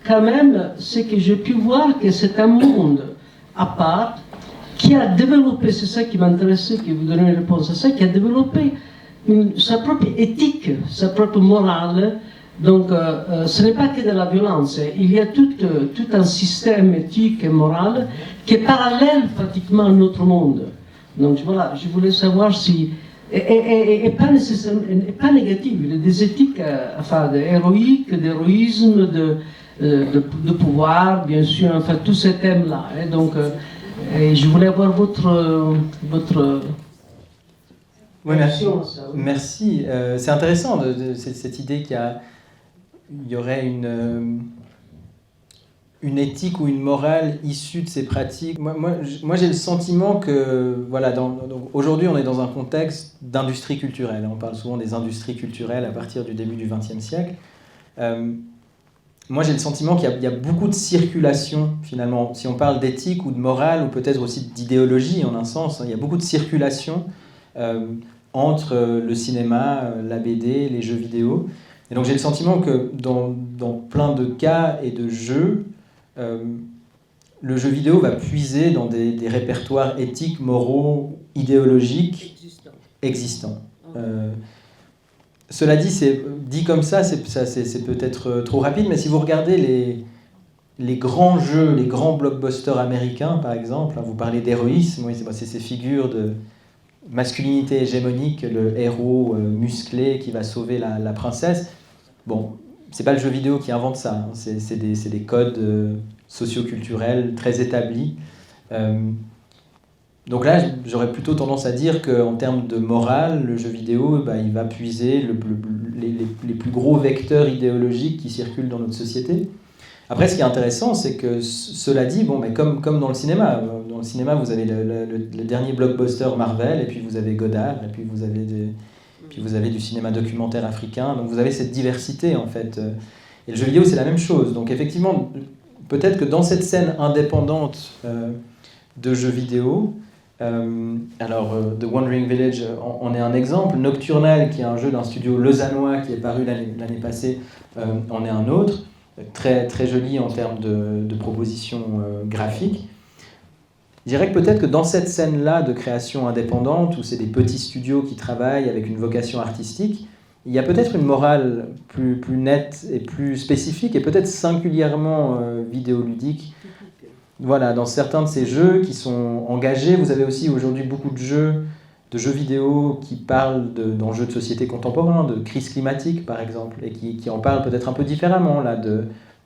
quand même, c'est que j'ai pu voir que c'est un monde à part qui a développé, c'est ça qui m'intéressait, que vous donnez une réponse à ça, qui a développé sa propre éthique, sa propre morale. Donc ce n'est pas que de la violence, il y a tout un système éthique et moral qui est parallèle pratiquement à notre monde. Donc voilà, je voulais savoir si... Et pas nécessairement, pas négatif, il y a des éthiques héroïques, d'héroïsme, de pouvoir, bien sûr, enfin tous ces thèmes-là. Et donc, je voulais avoir votre oui, merci. C'est intéressant cette idée qu'il y aurait une éthique ou une morale issue de ces pratiques. Moi j'ai le sentiment que, voilà, aujourd'hui on est dans un contexte d'industrie culturelle. On parle souvent des industries culturelles à partir du début du XXe siècle. Moi j'ai le sentiment qu'il y a beaucoup de circulation, finalement. Si on parle d'éthique ou de morale, ou peut-être aussi d'idéologie en un sens, il y a beaucoup de circulation entre le cinéma, la BD, les jeux vidéo. Et donc j'ai le sentiment que dans plein de cas et de jeux, le jeu vidéo va puiser dans des répertoires éthiques, moraux, idéologiques existants. Cela dit comme ça, c'est peut-être trop rapide, mais si vous regardez les grands jeux, les grands blockbusters américains, par exemple, vous parlez d'héroïsme, oui, c'est ces figures de masculinité hégémonique, le héros musclé qui va sauver la princesse. Bon, c'est pas le jeu vidéo qui invente ça, hein. C'est des codes socioculturels très établis. Donc là, j'aurais plutôt tendance à dire qu'en termes de morale, le jeu vidéo, il va puiser les plus gros vecteurs idéologiques qui circulent dans notre société. Après, ce qui est intéressant, c'est que, cela dit, mais comme dans le cinéma, vous avez le dernier blockbuster Marvel, et puis vous avez Godard, et puis vous avez du cinéma documentaire africain, donc vous avez cette diversité, en fait. Et le jeu vidéo, c'est la même chose. Donc effectivement, peut-être que dans cette scène indépendante de jeux vidéo, The Wandering Village en est un exemple, Nocturnal, qui est un jeu d'un studio lausannois qui est paru l'année passée, en est un autre, très, très joli en termes de propositions graphiques. Je dirais que peut-être que dans cette scène-là de création indépendante, où c'est des petits studios qui travaillent avec une vocation artistique, il y a peut-être une morale plus nette et plus spécifique, et peut-être singulièrement vidéoludique. Voilà, dans certains de ces jeux qui sont engagés, vous avez aussi aujourd'hui beaucoup de jeux vidéo qui parlent d'enjeux de société contemporains, de crise climatique par exemple, et qui en parlent peut-être un peu différemment là,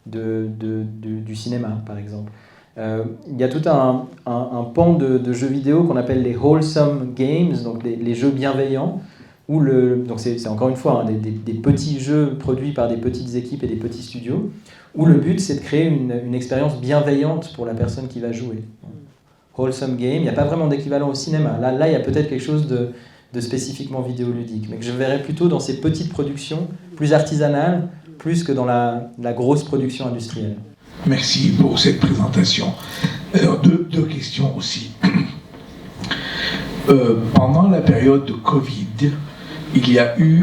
du cinéma par exemple. Il y a tout un pan de jeux vidéo qu'on appelle les wholesome games, donc les jeux bienveillants, où donc c'est encore une fois des petits jeux produits par des petites équipes et des petits studios, où le but c'est de créer une expérience bienveillante pour la personne qui va jouer. Wholesome game, il n'y a pas vraiment d'équivalent au cinéma. Là, il y a peut-être quelque chose de spécifiquement vidéoludique, mais que je verrais plutôt dans ces petites productions, plus artisanales, plus que dans la grosse production industrielle. Merci pour cette présentation. Alors, deux questions aussi. Pendant la période de Covid, il y a eu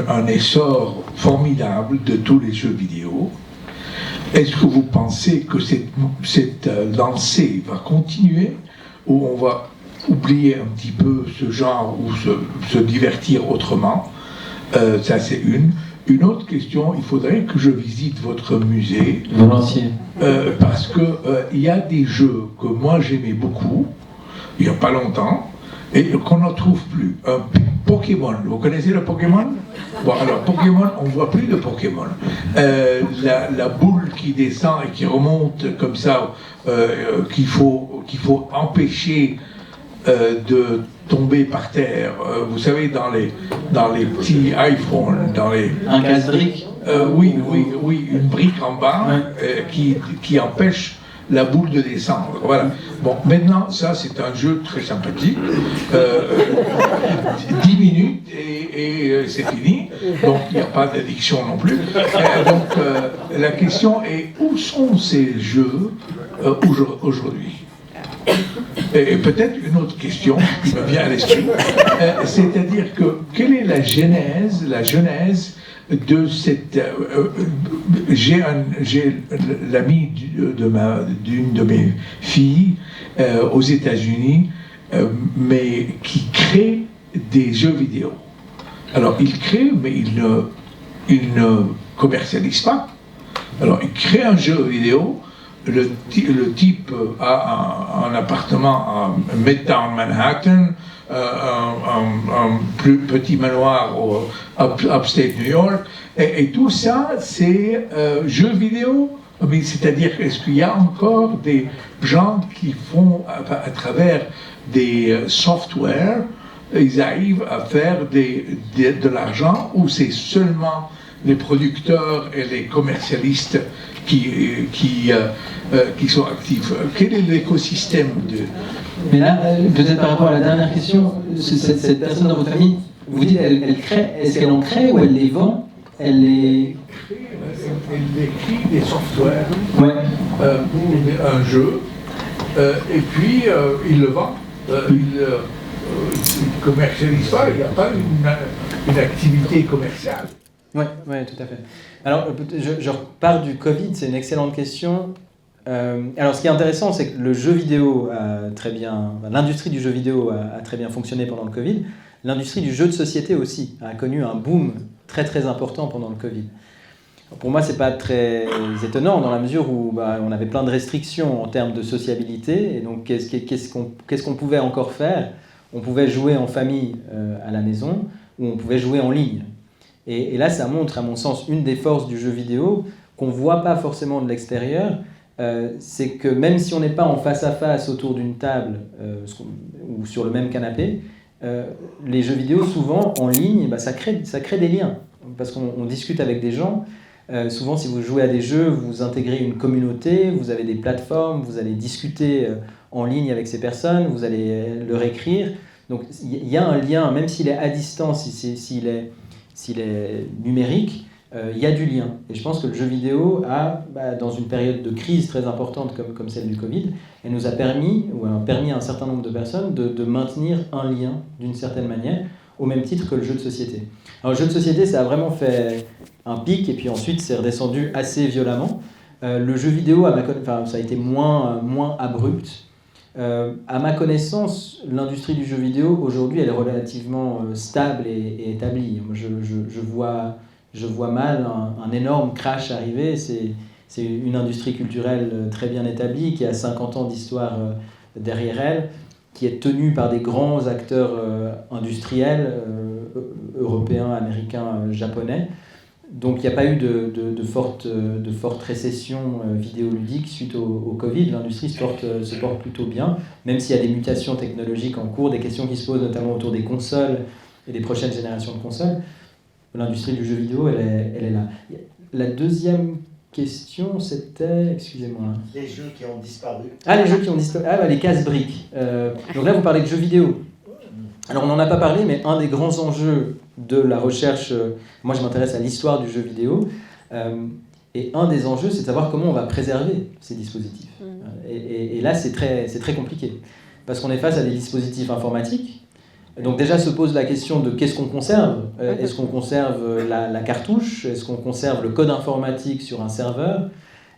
un essor formidable de tous les jeux vidéo. Est-ce que vous pensez que cette lancée va continuer, ou on va oublier un petit peu ce genre, ou se divertir autrement? Ça, c'est une. Une autre question, il faudrait que je visite votre musée. Volontiers. Parce qu'il y a des jeux que moi j'aimais beaucoup, il n'y a pas longtemps, et qu'on n'en trouve plus. Un Pokémon, vous connaissez le Pokémon? Bon, alors Pokémon, on ne voit plus de Pokémon. La boule qui descend et qui remonte comme ça, qu'il faut empêcher de tomber par terre. Vous savez, dans les petits iPhones, un casse-brique. Oui, une brique en bas qui empêche la boule de descendre. Voilà. Bon, maintenant, ça, c'est un jeu très sympathique. 10 minutes et c'est fini. Donc, il n'y a pas d'addiction non plus. Donc, la question est, où sont ces jeux aujourd'hui? Et peut-être une autre question qui me vient à l'esprit, c'est-à-dire que quelle est la genèse de cette... j'ai l'ami d'une de mes filles aux États-Unis, mais qui crée des jeux vidéo. Alors il crée, mais il ne commercialise pas. Alors il crée un jeu vidéo. Le type a un appartement à Midtown Manhattan, un plus petit manoir au upstate New York, et tout ça, c'est jeux vidéo. Mais c'est-à-dire, est-ce qu'il y a encore des gens qui font, à travers des softwares, ils arrivent à faire de l'argent, ou c'est seulement les producteurs et les commercialistes qui sont actifs? Quel est l'écosystème de... Mais là, peut-être par rapport à la dernière question, cette personne dans votre famille, vous dites, elle crée, est-ce qu'elle en crée ou elle les vend? Elle écrit des softwares pour un jeu, et puis il le vend. Il ne commercialise pas, il n'y a pas une activité commerciale. Oui, tout à fait. Alors, je repars du Covid, c'est une excellente question. Alors, ce qui est intéressant, c'est que le jeu vidéo l'industrie du jeu vidéo a très bien fonctionné pendant le Covid. L'industrie du jeu de société aussi a connu un boom très très important pendant le Covid. Pour moi, c'est pas très étonnant dans la mesure où on avait plein de restrictions en termes de sociabilité. Et donc, qu'est-ce qu'on pouvait encore faire? On pouvait jouer en famille à la maison ou on pouvait jouer en ligne. Et là, ça montre, à mon sens, une des forces du jeu vidéo qu'on voit pas forcément de l'extérieur. C'est que même si on n'est pas en face à face autour d'une table ou sur le même canapé, les jeux vidéo, souvent en ligne, ça crée des liens. Parce qu'on discute avec des gens. Souvent, si vous jouez à des jeux, vous intégrez une communauté, vous avez des plateformes, vous allez discuter en ligne avec ces personnes, vous allez leur écrire. Donc, il y a un lien, même s'il est à distance, s'il est numérique, il y a du lien. Et je pense que le jeu vidéo a, dans une période de crise très importante comme celle du Covid, elle nous a permis à un certain nombre de personnes de maintenir un lien d'une certaine manière, au même titre que le jeu de société. Alors le jeu de société, ça a vraiment fait un pic, et puis ensuite c'est redescendu assez violemment. Le jeu vidéo, ça a été moins abrupt. À ma connaissance, l'industrie du jeu vidéo, aujourd'hui, elle est relativement stable et établie. Je vois mal un énorme crash arriver. C'est une industrie culturelle très bien établie, qui a 50 ans d'histoire derrière elle, qui est tenue par des grands acteurs industriels, européens, américains, japonais. Donc il n'y a pas eu de forte récession vidéoludique suite au Covid. L'industrie se porte plutôt bien, même s'il y a des mutations technologiques en cours, des questions qui se posent notamment autour des consoles et des prochaines générations de consoles. L'industrie du jeu vidéo, elle est là. La deuxième question, c'était... Excusez-moi. Les jeux qui ont disparu. Les jeux qui ont disparu. Les casse-briques. Donc là, vous parlez de jeux vidéo. Alors, on n'en a pas parlé, mais un des grands enjeux de la recherche... moi, je m'intéresse à l'histoire du jeu vidéo. Et un des enjeux, c'est de savoir comment on va préserver ces dispositifs. Et là, c'est très compliqué. Parce qu'on est face à des dispositifs informatiques. Donc déjà se pose la question de qu'est-ce qu'on conserve. Est-ce qu'on conserve la cartouche? Est-ce qu'on conserve le code informatique sur un serveur?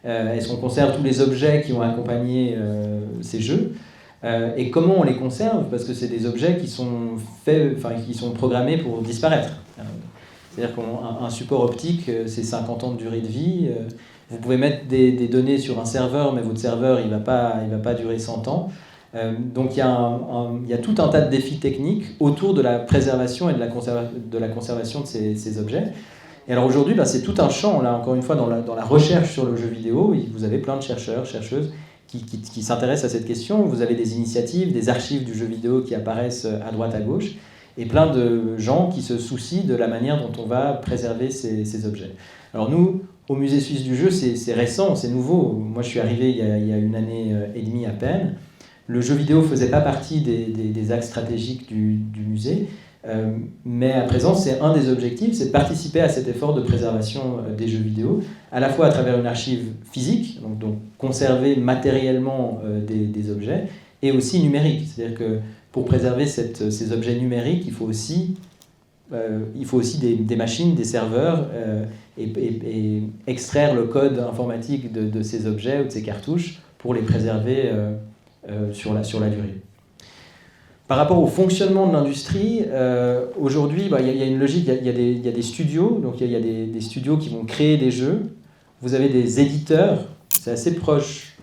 Est-ce qu'on conserve tous les objets qui ont accompagné ces jeux? Et comment on les conserve? Parce que c'est des objets qui sont programmés pour disparaître. C'est-à-dire qu'un support optique, c'est 50 ans de durée de vie. Vous pouvez mettre des données sur un serveur, mais votre serveur, il va pas durer 100 ans. Donc il y a tout un tas de défis techniques autour de la préservation et de la conservation de ces objets. Et alors aujourd'hui, c'est tout un champ, là encore une fois, dans la recherche sur le jeu vidéo. Vous avez plein de chercheurs, chercheuses qui s'intéressent à cette question. Vous avez des initiatives, des archives du jeu vidéo qui apparaissent à droite, à gauche, et plein de gens qui se soucient de la manière dont on va préserver ces objets. Alors nous, au Musée suisse du jeu, c'est récent, c'est nouveau. Moi, je suis arrivé il y a une année et demie à peine. Le jeu vidéo ne faisait pas partie des axes stratégiques du musée, mais à présent, c'est un des objectifs, c'est de participer à cet effort de préservation des jeux vidéo, à la fois à travers une archive physique, donc conserver matériellement des objets, et aussi numérique. C'est-à-dire que pour préserver ces objets numériques, il faut aussi des machines, des serveurs, et extraire le code informatique de ces objets ou de ces cartouches pour les préserver sur la durée. Par rapport au fonctionnement de l'industrie, aujourd'hui, il y a une logique, il y a des studios, donc il y a des studios qui vont créer des jeux. Vous avez des éditeurs, c'est assez proche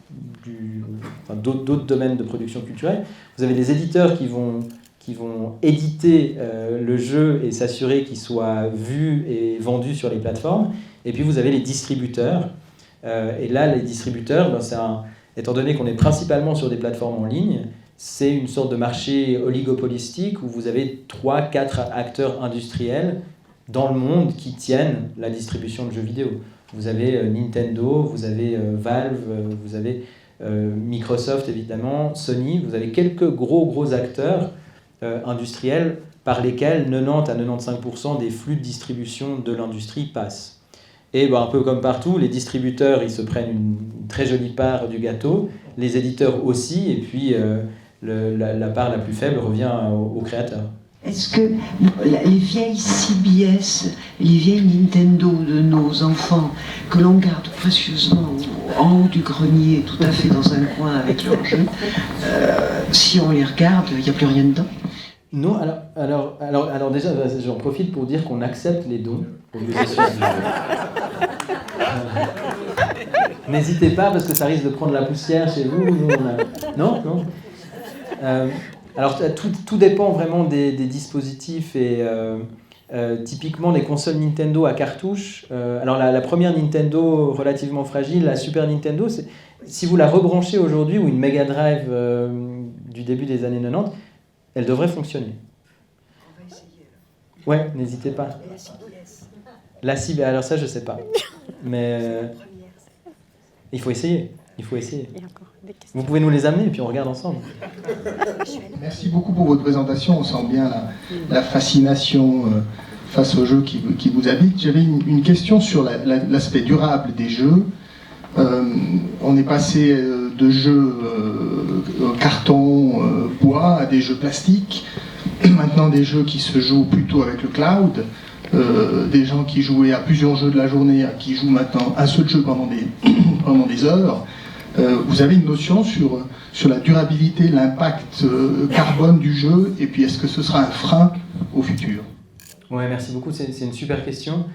d'autres domaines de production culturelle. Vous avez des éditeurs qui vont éditer le jeu et s'assurer qu'il soit vu et vendu sur les plateformes. Et puis vous avez les distributeurs. Et là, les distributeurs, étant donné qu'on est principalement sur des plateformes en ligne, c'est une sorte de marché oligopolistique où vous avez 3-4 acteurs industriels dans le monde qui tiennent la distribution de jeux vidéo. Vous avez Nintendo, vous avez Valve, vous avez Microsoft évidemment, Sony, vous avez quelques gros acteurs industriels par lesquels 90 à 95% des flux de distribution de l'industrie passent. Et un peu comme partout, les distributeurs, ils se prennent une très jolie part du gâteau, les éditeurs aussi, et puis la part la plus faible revient aux créateurs. Est-ce que les vieilles CBS, les vieilles Nintendo de nos enfants, que l'on garde précieusement en haut du grenier, tout à fait dans un coin avec leurs jeux. Si on les regarde, il n'y a plus rien dedans. Non, alors déjà, j'en profite pour dire qu'on accepte les dons. N'hésitez pas, parce que ça risque de prendre la poussière chez vous. Non. Alors, tout dépend vraiment des dispositifs et typiquement les consoles Nintendo à cartouche. Alors, la première Nintendo relativement fragile, la Super Nintendo, si vous la rebranchez aujourd'hui, ou une Mega Drive du début des années 90, elle devrait fonctionner. On va essayer. Ouais, n'hésitez pas. La CBS. Alors ça, je sais pas. Mais il faut essayer. Vous pouvez nous les amener et puis on regarde ensemble. Merci beaucoup pour votre présentation. On sent bien la fascination face aux jeux qui vous habitent. J'avais une question sur l'aspect durable des jeux. On est passé de jeux carton, bois à des jeux plastiques. Maintenant, des jeux qui se jouent plutôt avec le cloud. Des gens qui jouaient à plusieurs jeux de la journée, qui jouent maintenant un seul jeu pendant des heures. Vous avez une notion sur la durabilité, l'impact carbone du jeu, et puis est-ce que ce sera un frein au futur? Ouais, merci beaucoup, c'est une super question.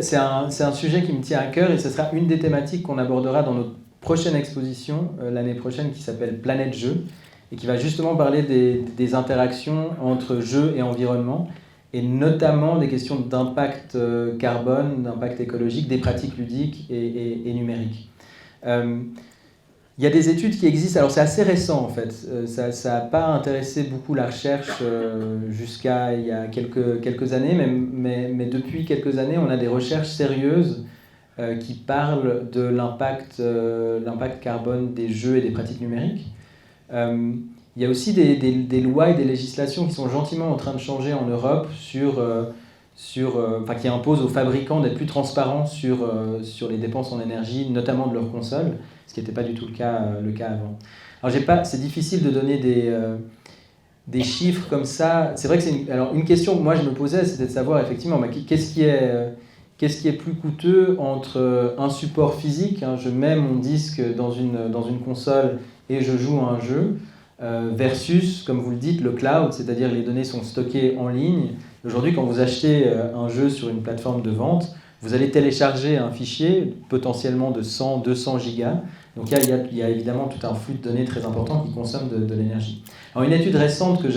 C'est un sujet qui me tient à cœur et ce sera une des thématiques qu'on abordera dans notre prochaine exposition l'année prochaine qui s'appelle Planète Jeux et qui va justement parler des interactions entre jeu et environnement et notamment des questions d'impact carbone, d'impact écologique, des pratiques ludiques et numériques. Il y a des études qui existent, alors c'est assez récent en fait, ça n'a pas intéressé beaucoup la recherche jusqu'à il y a quelques années, mais depuis quelques années on a des recherches sérieuses qui parlent de l'impact carbone des jeux et des pratiques numériques. Il y a aussi des lois et des législations qui sont gentiment en train de changer en Europe qui imposent aux fabricants d'être plus transparents sur les dépenses en énergie, notamment de leurs consoles, ce qui n'était pas du tout le cas avant. Alors c'est difficile de donner des chiffres comme ça. C'est vrai que une question que moi je me posais, c'était de savoir effectivement qu'est-ce qui est plus coûteux entre un support physique, je mets mon disque dans une console et je joue à un jeu, versus, comme vous le dites, le cloud, c'est-à-dire les données sont stockées en ligne. Aujourd'hui, quand vous achetez un jeu sur une plateforme de vente, vous allez télécharger un fichier potentiellement de 100-200 gigas. Donc il y a évidemment tout un flux de données très important qui consomme de l'énergie. Alors une étude récente que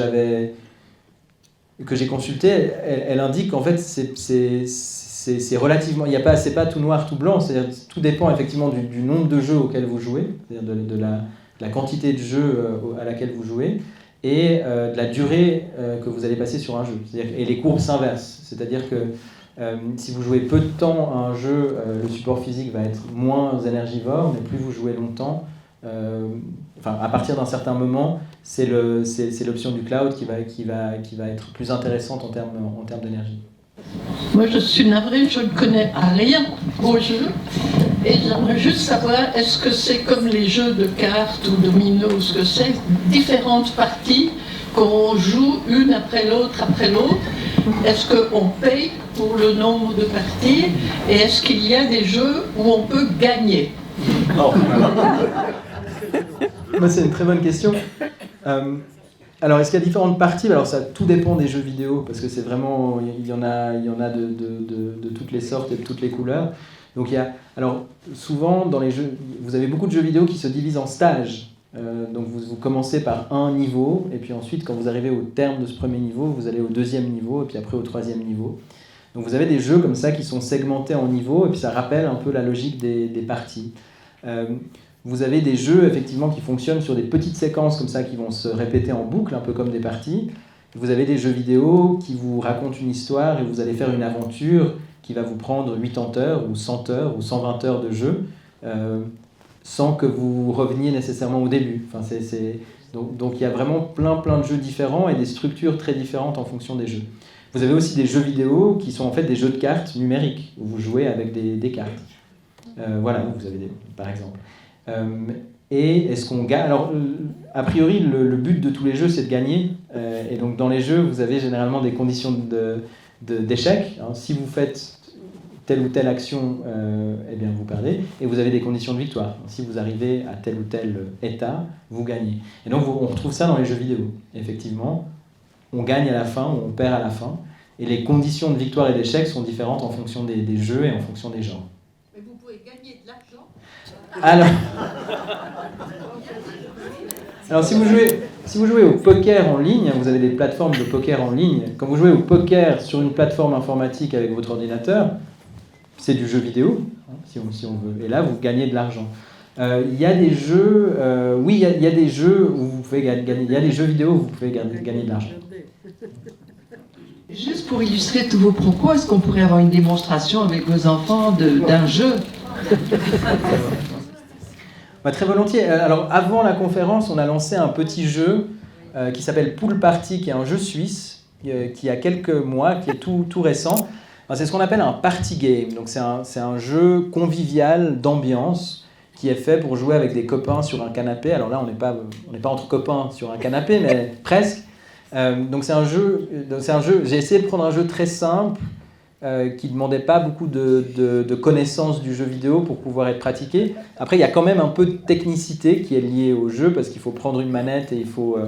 j'ai consultée, elle indique qu'en fait c'est relativement, c'est pas tout noir tout blanc, c'est-à-dire tout dépend effectivement du nombre de jeux auxquels vous jouez, c'est-à-dire de la quantité de jeux à laquelle vous jouez et de la durée que vous allez passer sur un jeu. Et les courbes s'inversent, c'est-à-dire que si vous jouez peu de temps à un jeu, le support physique va être moins énergivore, mais plus vous jouez longtemps, à partir d'un certain moment, c'est l'option du cloud qui va être plus intéressante en termes d'énergie. Moi je suis navrée, je ne connais rien aux jeux et j'aimerais juste savoir, est-ce que c'est comme les jeux de cartes ou dominos, que c'est différentes parties qu'on joue une après l'autre, est-ce qu'on paye pour le nombre de parties et est-ce qu'il y a des jeux où on peut gagner? Moi, c'est une très bonne question. Alors, est-ce qu'il y a différentes parties? Alors, ça tout dépend des jeux vidéo, parce que c'est vraiment, il y en a de toutes les sortes et de toutes les couleurs. Donc, alors, souvent, dans les jeux, vous avez beaucoup de jeux vidéo qui se divisent en stages. Donc vous commencez par un niveau, et puis ensuite, quand vous arrivez au terme de ce premier niveau, vous allez au deuxième niveau, et puis après au troisième niveau. Donc vous avez des jeux comme ça qui sont segmentés en niveaux, et puis ça rappelle un peu la logique des parties. Vous avez des jeux effectivement qui fonctionnent sur des petites séquences comme ça, qui vont se répéter en boucle, un peu comme des parties. Vous avez des jeux vidéo qui vous racontent une histoire, et vous allez faire une aventure qui va vous prendre 80 heures, ou 100 heures, ou 120 heures de jeu, sans que vous reveniez nécessairement au début. Donc il y a vraiment plein de jeux différents et des structures très différentes en fonction des jeux. Vous avez aussi des jeux vidéo qui sont en fait des jeux de cartes numériques, où vous jouez avec des cartes. Voilà, vous avez par exemple. Et est-ce qu'on gagne? Alors, a priori, le but de tous les jeux, c'est de gagner. Et donc dans les jeux, vous avez généralement des conditions d'échec. Si vous faites telle ou telle action, eh bien vous perdez, et vous avez des conditions de victoire. Donc, si vous arrivez à tel ou tel état, vous gagnez. Et donc on retrouve ça dans les jeux vidéo. Effectivement, on gagne à la fin ou on perd à la fin, et les conditions de victoire et d'échec sont différentes en fonction des jeux et en fonction des genres. Mais vous pouvez gagner de l'argent. Alors si vous jouez au poker en ligne, vous avez des plateformes de poker en ligne, quand vous jouez au poker sur une plateforme informatique avec votre ordinateur, c'est du jeu vidéo, hein, si on veut, et là vous gagnez de l'argent. Il y a des jeux, il y a des jeux où vous pouvez gagner, il y a des jeux vidéo où vous pouvez gagner de l'argent. Juste pour illustrer tous vos propos, est-ce qu'on pourrait avoir une démonstration avec vos enfants d'un jeu? Très volontiers. Alors, avant la conférence, on a lancé un petit jeu qui s'appelle Pool Party, qui est un jeu suisse qui a quelques mois, qui est tout récent. C'est ce qu'on appelle un party game. Donc, c'est un jeu convivial d'ambiance qui est fait pour jouer avec des copains sur un canapé. Alors là, on n'est pas entre copains sur un canapé, mais presque. Donc c'est un jeu. J'ai essayé de prendre un jeu très simple qui ne demandait pas beaucoup de connaissances du jeu vidéo pour pouvoir être pratiqué. Après, il y a quand même un peu de technicité qui est liée au jeu parce qu'il faut prendre une manette et il faut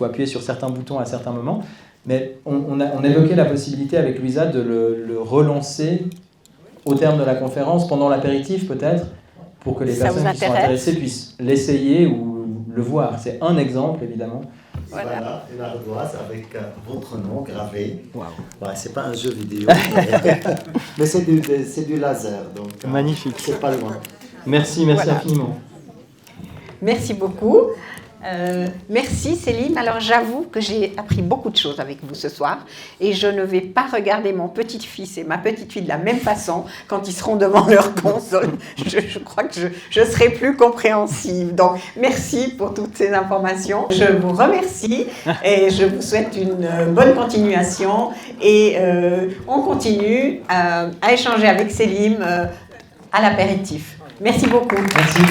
appuyer sur certains boutons à certains moments. Mais on évoquait la possibilité avec Louisa de le relancer au terme de la conférence, pendant l'apéritif peut-être, pour que les personnes qui sont intéressées puissent l'essayer ou le voir. C'est un exemple, évidemment. Voilà, une ardoise avec votre nom gravé. Wow. Ouais, c'est pas un jeu vidéo, mais c'est du laser. Donc, magnifique. C'est pas loin. Merci infiniment. Merci beaucoup. Merci Céline. Alors j'avoue que j'ai appris beaucoup de choses avec vous ce soir et je ne vais pas regarder mon petit-fils et ma petite-fille de la même façon quand ils seront devant leur console. Je crois que je serai plus compréhensive. Donc merci pour toutes ces informations. Je vous remercie et je vous souhaite une bonne continuation et on continue à échanger avec Céline à l'apéritif. Merci beaucoup. Merci.